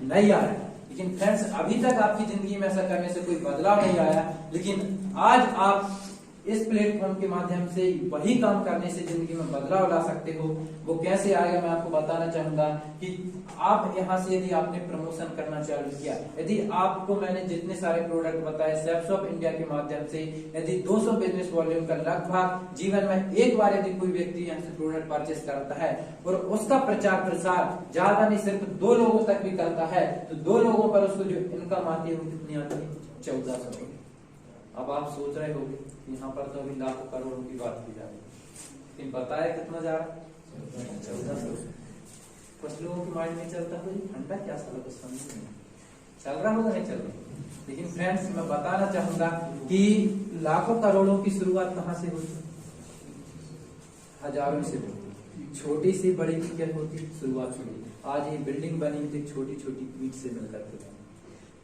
नहीं आया। लेकिन फ्रेंड्स अभी तक आपकी जिंदगी में ऐसा करने से कोई बदलाव नहीं आया, लेकिन आज आप इस प्लेटफॉर्म के माध्यम से वही काम करने से जिंदगी में बदलाव ला सकते हो। वो कैसे आएगा मैं आपको बताना चाहूंगा कि आप यहाँ से यदि आपने प्रमोशन करना चालू किया, यदि आपको मैंने जितने सारे प्रोडक्ट बताए सेफ्स ऑफ इंडिया के माध्यम से, यदि 200 बिजनेस वॉल्यूम का लगभग जीवन में एक बार यदि कोई व्यक्ति यहाँ से प्रोडक्ट परचेस करता है और उसका प्रचार प्रसार ज्यादा नहीं सिर्फ 2 लोगों तक भी करता है, तो 2 लोगों पर उसको जो इनकम आती है वो कितनी आती है? 1400। अब आप सोच रहे होंगे यहाँ पर तो अभी लाखों करोड़ों की बात की जा रही है, लेकिन बताया कितना जा रहा है? 1400। कुछ लोगों के माइंड में चलता है फंडा क्या साला कुछ समझ नहीं चल रहा होगा, नहीं चल रहा। लेकिन फ्रेंड्स मैं बताना चाहूंगा कि लाखों करोड़ों की शुरुआत कहाँ से होती है? हजारों से होती है। छोटी सी बड़ी की क्या होती है? शुरुआत होती है। आज ये बिल्डिंग बनी थी छोटी छोटी ईंट से मिलकर के।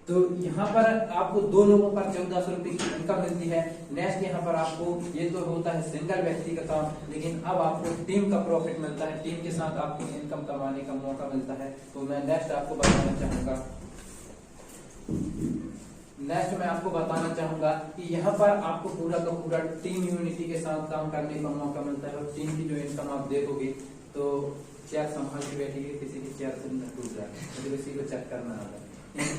तो यहाँ पर आपको दो लोगों पर 1400 रुपए की इनकम मिलती है। नेक्स्ट यहाँ पर आपको ये तो होता है सिंगल व्यक्ति का काम, लेकिन अब आपको टीम का प्रॉफिट मिलता है, टीम के साथ आपको इनकम कमाने का मौका मिलता है। तो मैं नेक्स्ट आपको बताना चाहूंगा कि यहाँ पर आपको पूरा का पूरा टीम यूनिटी के साथ काम करने का मौका मिलता है। और टीम की जो इनकम आप देखोगे तो चेयर संभाल के बैठेगी, किसी की चेयर से न टूट जाए, मुझे किसी को चेक करना आता है।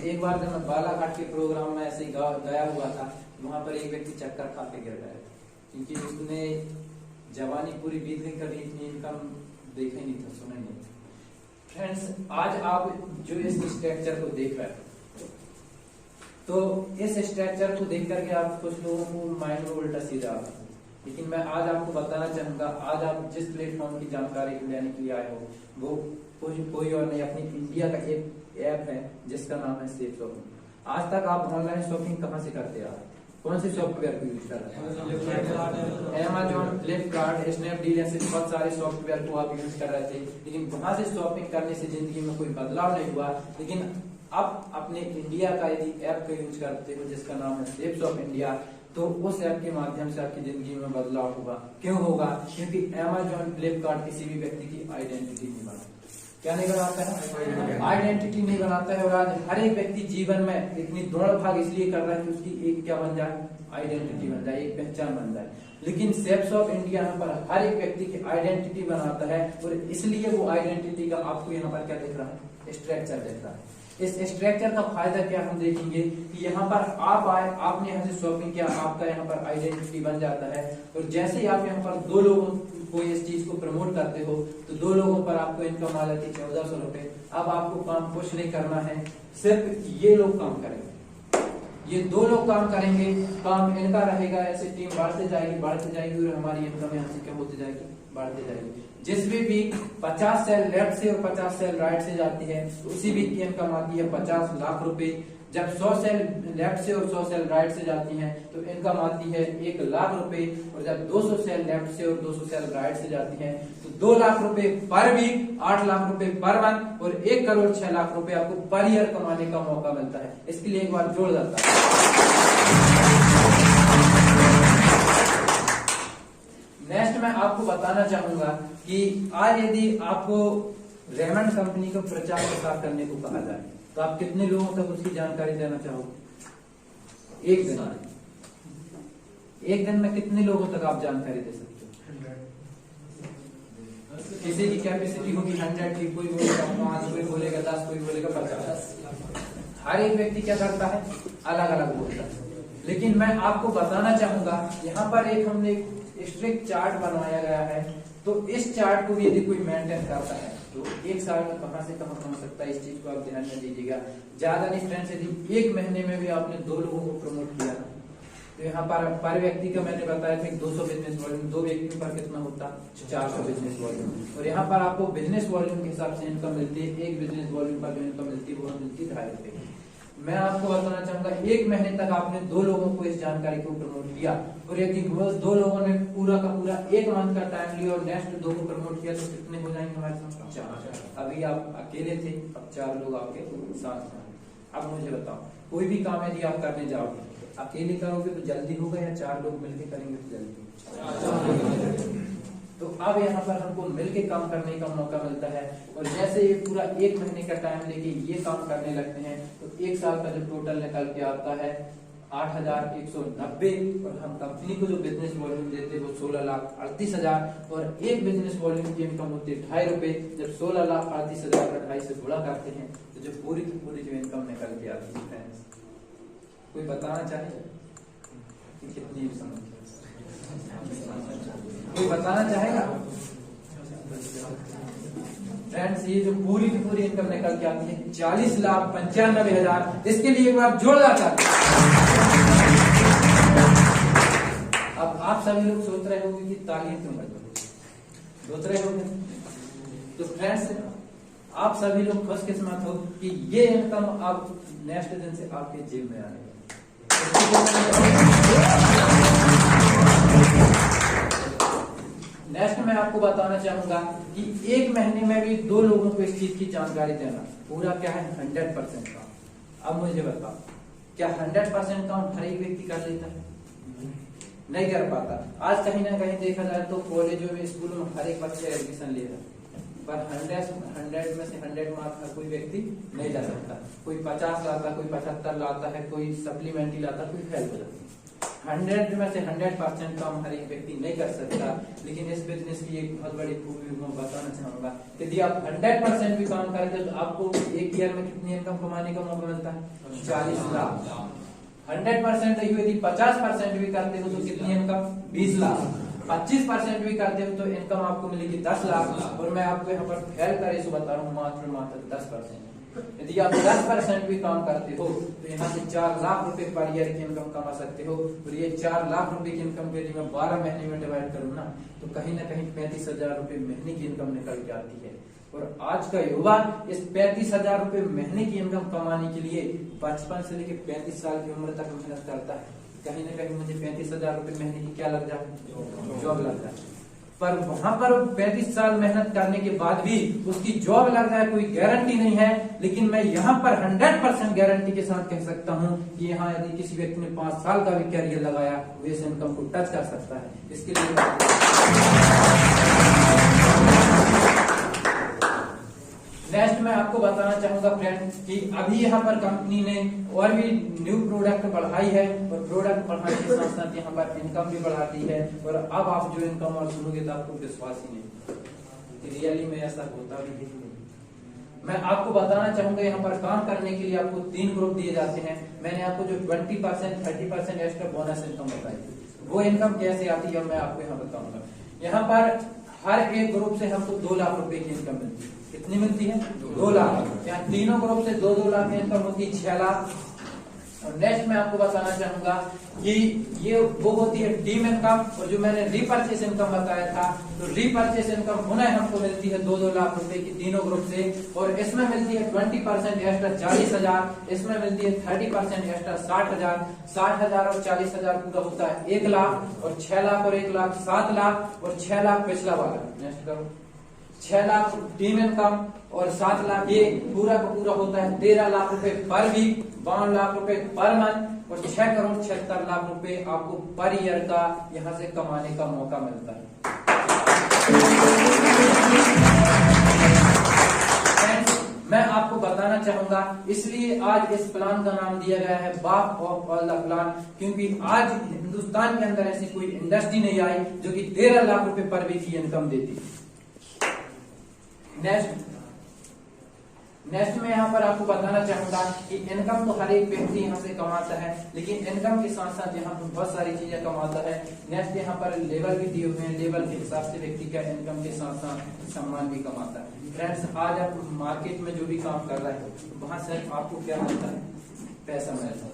एक बार जब मैं बालाघाट के प्रोग्राम में ऐसे गया हुआ था, वहां पर एक व्यक्ति चक्कर खा के गिर गया, क्योंकि उसने जवानी पूरी बीत गई, कभी इतनी इनकम देखा ही नहीं था, सुना नहीं था। फ्रेंड्स, आज आप जो इस स्ट्रक्चर को देख रहे हैं, तो इस स्ट्रक्चर को देख करके आप कुछ लोगों को माइंड में उल्टा सीधा आता है, लेकिन मैं आज आपको बताना चाहूंगा, आज आप जिस प्लेटफॉर्म की जानकारी लेने के लिए आए हो वो कोई और नहीं, अपनी इंडिया का एक ऐप है जिसका नाम है सेफ शॉपिंग। आज तक आप ऑनलाइन शॉपिंग कहाँ से करते आ? कौन से सॉफ्टवेयर को यूज कर रहे हैं? Amazon, फ्लिपकार्ट, स्नैपडील ऐसे बहुत सारे सॉफ्टवेयर को आप यूज कर रहे थे, लेकिन वहां से शॉपिंग करने से जिंदगी में कोई बदलाव नहीं हुआ। लेकिन अब अपने इंडिया का यदि ऐप का यूज करते हो जिसका नाम है सेफ शॉप इंडिया, तो उस ऐप के माध्यम से आपकी जिंदगी में बदलाव होगा। क्यों होगा? क्योंकि Amazon, फ्लिपकार्ट किसी भी व्यक्ति की आइडेंटिटी नहीं बनाता। क्या नहीं बनाता है? आइडेंटिटी नहीं बनाता है। और आज हर एक व्यक्ति जीवन में इतनी दौड़ भाग इसलिए कर रहा है कि उसकी एक क्या बन जाए? आइडेंटिटी बन जाए, एक पहचान बन जाए। लेकिन सेफ शॉप इंडिया यहाँ पर हर एक व्यक्ति की आइडेंटिटी बनाता है, और इसलिए वो आइडेंटिटी का आपको यहाँ पर क्या दिख रहा है? स्ट्रक्चर दिख रहा है। इस स्ट्रक्चर का फायदा क्या हम देखेंगे कि यहाँ पर आप आए, आपने यहाँ से शॉपिंग किया, आपका यहाँ पर आइडेंटिटी बन जाता है। और जैसे ही आप यहाँ पर दो लोगों को इस चीज को प्रमोट करते हो, तो दो लोगों पर आपको इनकम आ जाती है 1400 रुपए। अब आपको काम कुछ नहीं करना है, सिर्फ ये लोग काम करेंगे, ये दो लोग काम करेंगे, काम इनका रहेगा। ऐसे टीम बढ़ते जाएगी और हमारी इनकम यहाँ से क्या होती जाएगी? बढ़ते जाएगी। जिसमें भी 50 सेल लेफ्ट से और 50 सेल राइट से जाती है, उसी भी की इनकम आती है 50 लाख रुपए। जब 100 सेल लेफ्ट से और 100 सेल राइट से जाती हैं, तो इनकम आती है 1 लाख रुपए। और जब 200 सेल लेफ्ट से और 200 सेल राइट से जाती हैं, तो 2 लाख रुपए पर वीक, 8 लाख रुपए पर मंथ और 1 करोड़ 6 लाख रुपए आपको पर ईयर कमाने का मौका मिलता है। इसके लिए एक बार जोड़ जाता है। नेक्स्ट मैं आपको बताना चाहूंगा कि आज यदि आपको रेमंड कंपनी को प्रचार प्रसार करने को कहा जाए, तो आप कितने लोगों तक उसकी जानकारी देना चाहोगे? एक दिन में कितने लोगों तक आप जानकारी दे सकते हो? किसी की कैपेसिटी होगी 100 की, कोई बोलेगा 5, कोई बोलेगा 10, कोई बोलेगा 50। हर एक व्यक्ति क्या करता है? अलग अलग बोलता है। लेकिन मैं आपको बताना चाहूंगा, यहाँ पर एक हमने स्ट्रिक्ट चार्ट बनवाया गया है। तो इस चार्ट को भी यदि कोई मेंटेन करता है, तो एक साल में कहां से कहां पहुंच सकता है, इस चीज को आप ध्यान में दीजिएगा। ज्यादा नहीं फ्रेंड्स, यदि एक महीने में भी आपने 2 लोगों को प्रमोट किया, तो यहाँ पर व्यक्ति का मैंने बताया था 200 बिजनेस वॉल्यूम, 2 व्यक्तियों पर कितना होता? 400 बिजनेस वॉल्यूम। और यहाँ पर आपको बिजनेस वॉल्यूम के हिसाब से इनकम मिलती है। एक बिजनेस वॉल्यूम पर जो इनकम मिलती है वो मिलती है 2.5 रुपए। मैं आपको बताना चाहूंगा, 1 महीने तक आपने 2 लोगों को इस जानकारी को प्रमोट किया, और यदि 2 लोगों ने पूरा का पूरा 1 मंथ का टाइम लिया और नेक्स्ट 2 को प्रमोट किया, तो कितने हो जाएंगे हमारे साथ? 4। अभी आप अकेले थे, अब 4 लोग आपके साथ हैं। अब मुझे बताओ, कोई भी काम यदि आप करने जाओगे, अकेले करोगे तो जल्दी होगा या 4 लोग मिलकर करेंगे तो जल्दी? तो अब यहाँ पर हमको मिलके काम करने का मौका मिलता है। और जैसे ये पूरा 1 महीने का टाइम लेके ये काम करने लगते हैं, तो 1 साल का जो टोटल निकल के आता है 8,190। और हम कंपनी को जो बिजनेस वॉल्यूम देते हैं वो 16,38,000। और एक बिजनेस वॉल्यूम की इनकम होती है 2.5 रुपए। जब 16,38,000 का 2.5 से गुणा करते हैं, तो जो पूरी की पूरी जो इनकम निकल के आती है, कोई बताना चाहे कितनी कोई बताना चाहेगा? फ्रेंड्स, ये जो पूरी की पूरी इनकम निकल के आती है 40,95,000। इसके लिए एक बार जोरदार ताली। अब आप सभी लोग सोच रहे होंगे कि तालियां क्यों बज रही, सोच रहे होंगे। तो फ्रेंड्स, आप सभी लोग खुशकिस्मत हो कि ये इनकम आप नेक्स्ट दिन से आपके जेब में आएगा। नेक्स्ट मैं आपको बताना चाहूंगा कि एक महीने में भी 2 लोगों को इस चीज की जानकारी देना पूरा क्या है 100% काम। अब मुझे बताओ क्या 100% काम हर एक व्यक्ति कर लेता है? नहीं कर पाता। आज कहीं ना कहीं देखा जाए तो कॉलेजों में स्कूलों में हर एक बच्चे एडमिशन ले रहा है, पर 100 में से 100 मार्क्स हर कोई व्यक्ति नहीं ला सकता। कोई 50 लाता, कोई 75 लाता है, कोई सप्लीमेंट्री लाता, कोई फेल हो जाता है। 100 में से 100% काम हर एक व्यक्ति नहीं कर सकता। लेकिन इस बिजनेस की एक बहुत बड़ी खूबी मैं बताना चाहूंगा, यदि आप 100% भी काम करते हो तो आपको एक ईयर में कितनी इनकम कमाने का मौका मिलता है? 40 लाख। 100% यदि 50% भी करते हो तो कितनी इनकम? 20 लाख। 25% भी करते हो तो इनकम आपको मिलेगी 10 लाख। और मैं आपको यहाँ पर फेल करे सो बता रहा हूँ मात्र 10%। यदि आप 10% भी काम करते हो तो यहाँ से 4 लाख रुपए पर ईयर की इनकम कमा सकते हो। और ये 4 लाख रुपए की इनकम के लिए मैं 12 महीने में डिवाइड करूँ ना तो कहीं ना कहीं 35,000 रुपए महीने की इनकम निकल के आती है। और आज का युवा इस 35,000 रुपए महीने की इनकम कमाने के लिए बचपन से लेकर 35 साल की उम्र तक मेहनत करता है। कहीं ना कहीं मुझे 35,000 रुपए महीने की क्या लग जाए? जॉब लग जाए। पर वहां पर 35 साल मेहनत करने के बाद भी उसकी जॉब लग जाए कोई गारंटी नहीं है। लेकिन मैं यहाँ पर 100% गारंटी के साथ कह सकता हूँ कि यहाँ यदि किसी व्यक्ति ने 5 साल का भी कैरियर लगाया वो इस इनकम को टच कर सकता है। इसके नेक्स्ट मैं आपको बताना चाहूंगा फ्रेंड्स कि अभी यहाँ पर कंपनी ने और भी न्यू प्रोडक्ट बढ़ाई है और प्रोडक्ट बढ़ाने के साथ साथ यहाँ पर इनकम भी बढ़ाती है। और अब आप जो इनकम और सुनोगे तो आपको विश्वास ही नहीं कि रियली में ऐसा होता भी है। मैं आपको बताना चाहूंगा यहाँ पर काम करने के लिए आपको 3 ग्रुप दिए जाते हैं। मैंने आपको जो 20% 30% एक्स्ट्रा बोनस इनकम बताई वो इनकम कैसे आती है मैं आपको यहाँ बताऊंगा। यहाँ पर हर एक ग्रुप से हमको 2 लाख रुपए की इनकम मिलती है। कितनी मिलती है? 2 लाख। यहाँ तीनों ग्रुप से 2-2 लाख की इनकम होती है 6 लाख। और नेक्स्ट मैं आपको बताना चाहूंगा कि ये वो होती है टीम इनकम। और जो मैंने रीपरचेस इनकम बताया था तो रीपरचेस इनकम पुनः हमको मिलती है 2-2 लाख रुपए की तीनों ग्रुप से। और इसमें मिलती है 20% एक्स्ट्रा 40,000, इसमें मिलती है 30% एक्स्ट्रा 60,000। 60,000 और 40,000 पूरा होता है 1 लाख। और 6 लाख और 1 लाख 7 लाख। और 6 लाख पिछला वाला नेक्स्ट करो 6 लाख टीम इनकम और 7 लाख ये पूरा का पूरा होता है 13 लाख रुपए पर वीक, 52 लाख रुपए पर मंथ। और 6 करोड़ 76 लाख रुपए आपको पर ईयर का यहाँ से कमाने का मौका मिलता है। मैं आपको बताना चाहूंगा इसलिए आज इस प्लान का नाम दिया गया है बाप ऑफ ऑल द प्लान, क्योंकि आज हिंदुस्तान के अंदर ऐसी कोई इंडस्ट्री नहीं आई जो कि 13 लाख रुपए पर वीक की इनकम देती। नेक्स्ट मैं यहाँ पर आपको बताना चाहूंगा कि इनकम तो हर एक व्यक्ति यहाँ से कमाता है, लेकिन इनकम के साथ साथ यहाँ पर बहुत सारी चीजें कमाता है। नेक्स्ट यहाँ पर लेवल भी दिए हुए हैं, लेवल के हिसाब से व्यक्ति का इनकम के साथ साथ सम्मान भी कमाता है। फ्रेंड्स आज आप मार्केट में जो भी काम कर रहे हो वहां से आपको क्या मिलता है? पैसा मिलता है।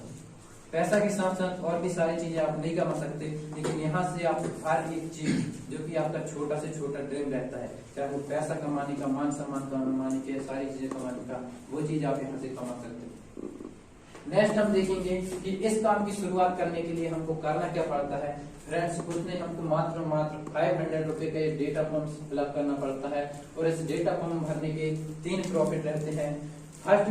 पैसा के साथ साथ और भी सारी चीजें आप नहीं कमा सकते, लेकिन यहाँ से आप हर एक चीज जो कि आपका छोटा से छोटा ड्रीम रहता है, चाहे वो पैसा कमाने का, मान सम्मान कमाने के, सारी चीजें कमाने का, वो चीज आप यहाँ से कमा सकते हो। नेक्स्ट हम देखेंगे कि इस काम की शुरुआत करने के लिए हमको करना क्या पड़ता है। फ्रेंड्स कुछ नहीं, हमको मात्र 500 रुपए का डेटा फॉर्म फिलअप करना पड़ता है। और इस डेटा फॉर्म भरने के 3 प्रॉफिट रहते हैं। फर्स्ट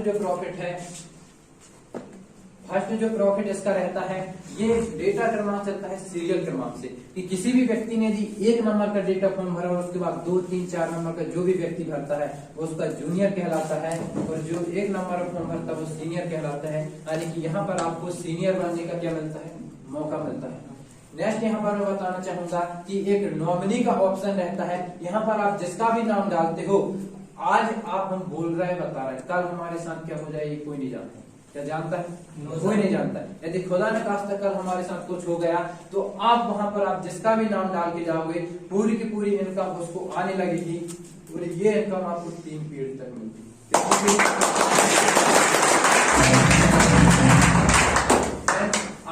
जो प्रॉफिट इसका रहता है, ये डेटा क्रमांक चलता है सीरियल क्रमांक से, कि किसी भी व्यक्ति ने यदि 1 नंबर का डेटा फॉर्म भरा और उसके बाद 2, 3, 4 नंबर का जो भी व्यक्ति भरता है वो उसका जूनियर कहलाता है, और जो 1 नंबर का फॉर्म भरता है वो सीनियर कहलाता है। यानी कि यहाँ पर आपको सीनियर बनने का क्या मिलता है? मौका मिलता है। नेक्स्ट यहाँ पर मैं बताना चाहूंगा कि एक नॉमिनी का ऑप्शन रहता है। यहाँ पर आप जिसका भी नाम डालते हो, आज आप हम बोल रहे हैं, बता रहे हैं, कल हमारे साथ क्या हो जाए ये कोई नहीं जानता। क्या जानता है? कोई नहीं जानता। यदि खुदा ने खास्ता कल हमारे साथ कुछ हो गया तो आप वहां पर आप जिसका भी नाम डाल के जाओगे, पूरी की पूरी इनकम उसको आने लगेगी। और ये इनकम आपको 3 पीरियड तक मिलती है।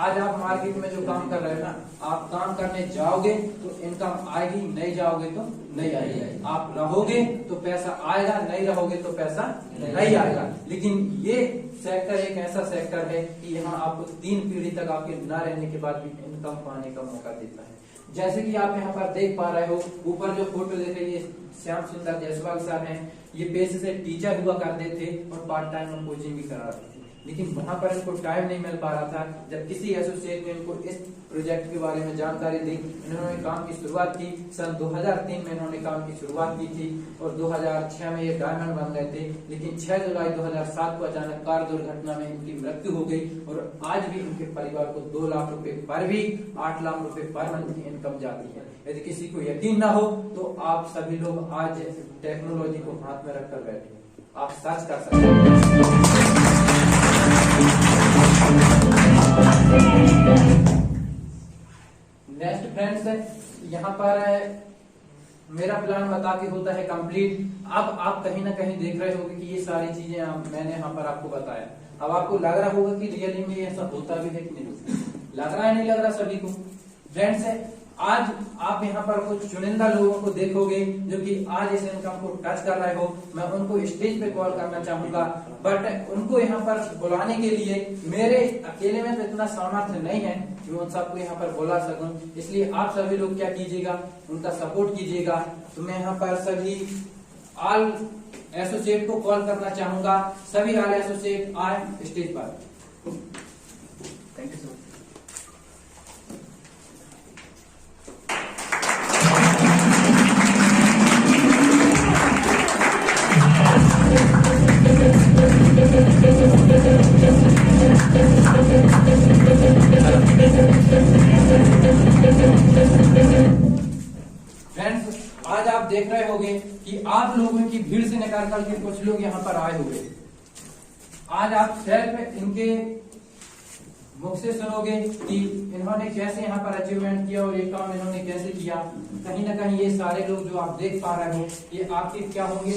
आज आप मार्केट में जो काम कर रहे हो ना, आप काम करने जाओगे तो इनकम आएगी, नहीं जाओगे तो नहीं आएगी। आप रहोगे तो पैसा आएगा, नहीं रहोगे तो पैसा नहीं आएगा। लेकिन ये सेक्टर एक ऐसा सेक्टर है कि यहाँ आपको 3 पीढ़ी तक आपके न रहने के बाद भी इनकम पाने का मौका देता है। जैसे कि आप यहाँ पर देख पा रहे हो, ऊपर जो फोटो देख रहे हैं, श्याम सुंदर जायसवाल सर हैं। ये पेशे से टीचर हुआ करते थे और पार्ट टाइम में कोचिंग भी करा रहे थे, लेकिन वहां पर इनको टाइम नहीं मिल पा रहा था। जब किसी एसोसिएट ने इनको इस प्रोजेक्ट के बारे में जानकारी दी, इन्होंने काम की शुरुआत की। सन 2003 में इन्होंने काम की शुरुआत की थी और 2006 में ये डायमंड बन गए थे। लेकिन 6 जुलाई 2007 को अचानक कार दुर्घटना में इनकी मृत्यु हो गई और आज भी इनके परिवार को 2 लाख रुपए पर भी 8 लाख रुपए पर मंथ की इनकम जाती है। यदि किसी को यकीन ना हो तो आप सभी लोग आज टेक्नोलॉजी को हाथ में रखकर बैठे, आप सर्च कर सकते हैं। नेक्स्ट फ्रेंड्स, यहाँ पर मेरा प्लान बता के होता है कंप्लीट। अब आप कहीं ना कहीं देख रहे होंगे कि ये सारी चीजें मैंने यहाँ पर आपको बताया। अब आपको लग रहा होगा कि रियली में ऐसा होता भी है कि नहीं, लग रहा है नहीं लग रहा सभी को। फ्रेंड्स, आज आप यहाँ पर कुछ चुनिंदा लोगों को देखोगे जो कि आज इस इनकम को टच कर रहे हो। मैं उनको स्टेज पे कॉल करना चाहूंगा, बट उनको यहाँ पर बुलाने के लिए मेरे अकेले में तो इतना सामर्थ्य नहीं है कि मैं उन सबको यहाँ पर बुला सकूं। इसलिए आप सभी लोग क्या कीजिएगा, उनका सपोर्ट कीजिएगा। तो मैं यहाँ पर सभी ऑल एसोसिएट को कॉल करना चाहूंगा। सभी ऑल एसोसिएट आए स्टेज पर। Thank you so much. Friends, आज आप देख रहे होंगे कि आप लोगों की भीड़ से निकाल करके कुछ लोग यहाँ पर आए होंगे। आज आप सेल्फ इनके मुख से सुनोगे कि इन्होंने कैसे यहाँ पर अचीवमेंट किया और ये काम इन्होंने कैसे किया। कहीं ना कहीं ये सारे लोग जो आप देख पा रहे हो, ये आपके क्या होंगे,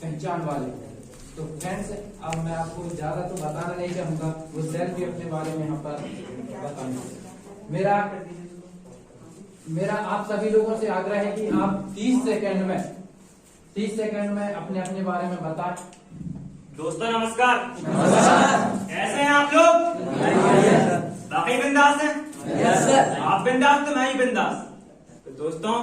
पहचान वाले। तो फ्रेंड्स, अब मैं आपको ज्यादा तो बताना नहीं चाहूंगा, वो सेल्फ भी अपने बारे में यहाँ पर बताएंगे। मेरा आप सभी लोगों से आग्रह है कि आप 30 सेकंड में अपने अपने बारे में बताएं। दोस्तों नमस्कार। कैसे हैं आप लोग? बाकी बिंदास हैं? Yes sir. आप बिंदास तो मैं ही बिंदास। तो दोस्तों,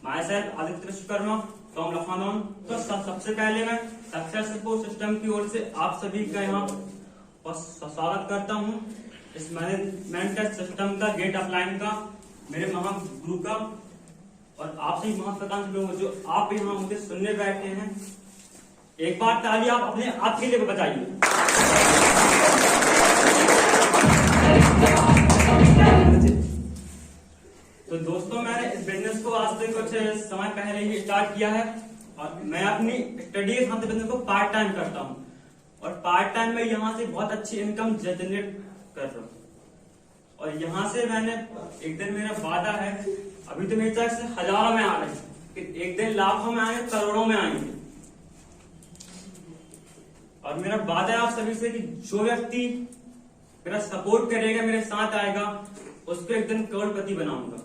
my self Aditya Vishwakarma from Lucknow. तो सबसे पहले मैं सक्सेस सपोर्ट सिस्टम की ओर से आप सभी का यहाँ स्वागत करता हूँ इस मैनेजमेंट सिस्टम का, गेट अपलाइन का, मेरे महागुरु का और आप सभी महाप्रकांक्ष लोग जो आप यहाँ मुझे सुनने बैठे हैं। एक बार ताली आप अपने आप के लिए बताइए। तो दोस्तों, मैंने इस बिजनेस को आज से कुछ समय पहले ही स्टार्ट किया है और मैं अपनी स्टडी के साथ बिजनेस को पार्ट टाइम करता हूँ और पार्ट टाइम में यहाँ से बहुत अच्छी इनकम जनरेट कर रहा हूँ। और यहाँ से मैंने एक दिन, मेरा वादा है, अभी तो मेरे तरफ से हजारों में आ रहे हैं, फिर एक दिन लाखों में आएंगे, करोड़ों में आएंगे। और मेरा वादा है आप सभी से कि जो व्यक्ति मेरा सपोर्ट करेगा, मेरे साथ आएगा, उसको एक दिन करोड़पति बनाऊंगा।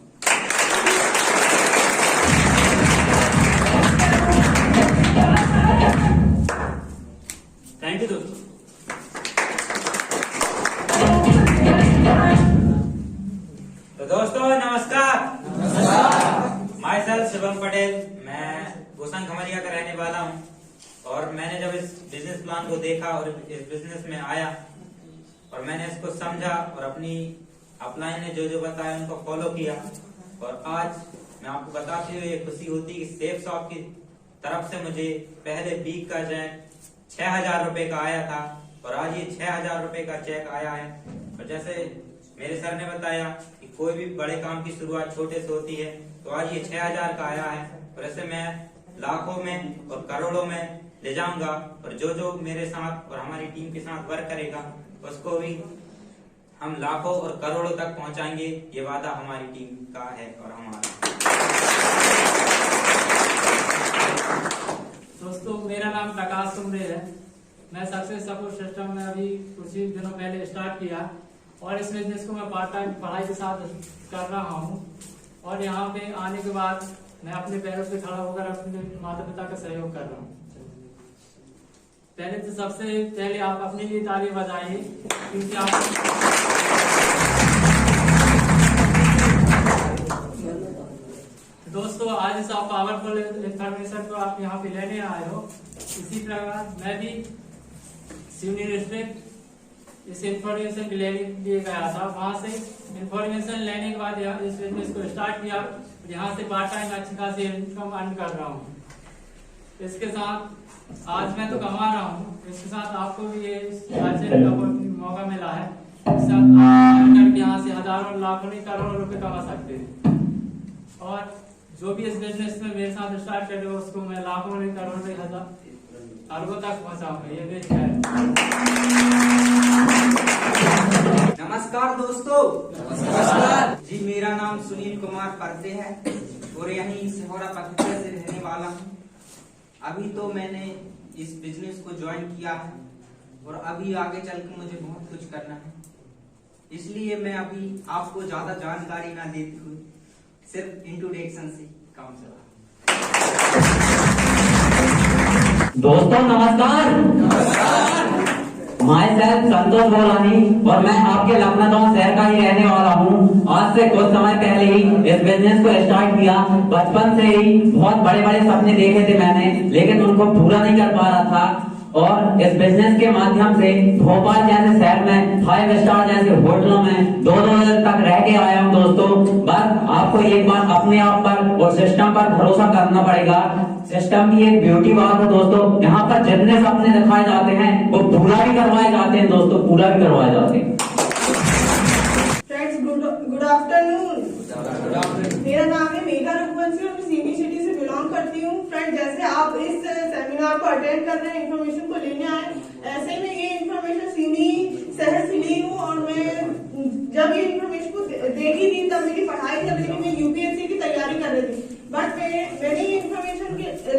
थैंक यू दोस्तों। तो दोस्तों नमस्कार। माय सेल्फ शिवम पटेल, मैं गोसन खमरिया का रहने वाला हूँ और मैंने जब इस बिजनेस प्लान को देखा और इस बिजनेस में आया और मैंने इसको समझा और अपनी अपलाइन ने जो बताया उनको फॉलो किया और आज मैं आपको बताते हुए खुशी होती है कि सेफ शॉप की तरफ से मुझे पहले वीक का चेक 6,000 रुपए का आया था और आज ये 6,000 रुपए का चेक आया है। और जैसे मेरे सर ने बताया कि कोई भी बड़े काम की शुरुआत छोटे से होती है, तो आज ये 6,000 का आया है और ऐसे मैं लाखों में और करोड़ों में ले जाऊंगा और जो मेरे साथ और हमारी टीम के साथ वर्क करेगा उसको भी हम लाखों और करोड़ों तक पहुंचाएंगे। ये वादा हमारी टीम का है और हमारा। दोस्तों, मेरा नाम प्रकाश सुमरे है। मैं सक्सेस सपोर्ट सिस्टम में अभी कुछ ही दिनों पहले स्टार्ट किया और इस बिजनेस को मैं पार्ट टाइम पढ़ाई के साथ कर रहा हूँ। और यहाँ पे आने के बाद मैं अपने पैरों पे खड़ा होकर अपने माता पिता का सहयोग कर रहा हूँ। पहले तो सबसे पहले आप अपने लिए ताली बजाइए, क्योंकि आप दोस्तों आज इस पावरफुल इंफॉर्मेशन को आप यहाँ पे लेने आए हो। इसी प्रकार मैं भी सिवनी डिस्ट्रिक्ट इस इंफॉर्मेशन लेने लिए गया था। वहां से इंफॉर्मेशन लेने के बाद इस बिजनेस को स्टार्ट किया। यहाँ से पार्ट टाइम अच्छी खासी इनकम अर्न कर रहा हूँ। इसके साथ आज मैं तो कमा रहा हूँ, इसके साथ आपको भी ये अच्छे मौका मिला है। इसके साथ यहाँ से हजारों लाखों नहीं करोड़ों रुपए कमा सकते हैं। और जो भी इस बिजनेस में मेरे साथ स्टार्ट करे उसको मैं लाखों नहीं करोड़ों नहीं हजार अरबों तक पहुंचाऊंगा। ये बेच है। नमस्कार दोस्तों। नमस्कार जी, मेरा नाम सुनील कुमार परदे है और यहीं सिहोरा पथरिया से रहने वाला हूँ। अभी तो मैंने इस बिजनेस को ज्वाइन किया है और अभी आगे चल के मुझे बहुत कुछ करना है, इसलिए मैं अभी आपको ज्यादा जानकारी ना देते हुए सिर्फ इंट्रोडक्शन से काम चला। दोस्तों नमस्कार। माय सेल्फ संतोष गोलानी और मैं आपके लखनऊ शहर का ही रहने वाला हूँ। आज से कुछ समय पहले ही इस बिजनेस को स्टार्ट किया। बचपन से ही बहुत बड़े बड़े सपने देखे थे मैंने, लेकिन उनको पूरा नहीं कर पा रहा था। और इस बिजनेस के माध्यम से भोपाल जैसे शहर में 5 स्टार जैसे होटलों में 2-2 बजे तक रह के आया हूँ। दोस्तों बस आपको एक बार अपने आप पर और सिस्टम पर भरोसा करना पड़ेगा। सिस्टम की एक ब्यूटी बात है दोस्तों, यहाँ पर जितने सपने दिखाए जाते हैं वो पूरा भी करवाए जाते हैं। दोस्तों पूरा भी करवाए जाते हैं। Friends good afternoon. मेरा नाम है मेघा रघुवंशी और मैं सीवी सिटी से बिलोंग करती हूँ। फ्रेंड जैसे आप इस सेमिनार को अटेंड कर रहे हैं, इन्फॉर्मेशन को लेने आए, ऐसे में ये इन्फॉर्मेशन सीवी शहर से ली हूँ। और मैं जब ये इन्फॉर्मेशन को देखी थी तब मेरी पढ़ाई चल रही थी, मैं यूपीएससी की तैयारी कर रही थी। बट मैंने ये इन्फॉर्मेशन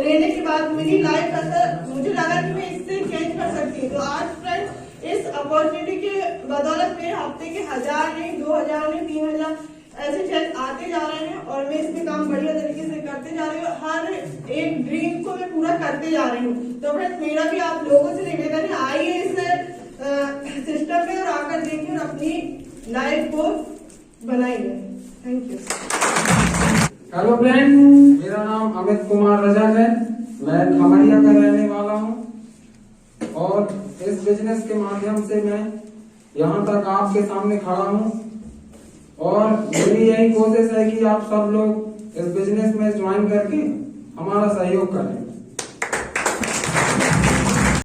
लेने के बाद मेरी लाइफ ऐसा मुझे लगा कि मैं इससे चेंज कर सकती हूँ। तो आज फ्रेंड इस अपॉर्चुनिटी के बदौलत मेरे हफ्ते के 1000 नहीं, 2000 नहीं, 3000 ऐसे चेक आते जा रहे हैं और मैं इसमें काम बढ़िया तरीके से करते जा रही हूँ। हर एक ड्रीम को मैं पूरा करते जा रही हूँ। तो फ्रेंड्स मेरा भी आप लोगों से निवेदन है, आइए इस सिस्टम में और आकर देखिए और अपनी लाइफ को बनाइए। Thank you. हेलो फ्रेंड, मेरा नाम अमित कुमार रजक है। मैं खमरिया का रहने वाला हूँ और इस बिजनेस के माध्यम से मैं यहाँ तक आपके सामने खड़ा हूँ। और मेरी यही कोशिश है कि आप सब लोग इस बिजनेस में ज्वाइन करके हमारा सहयोग करें।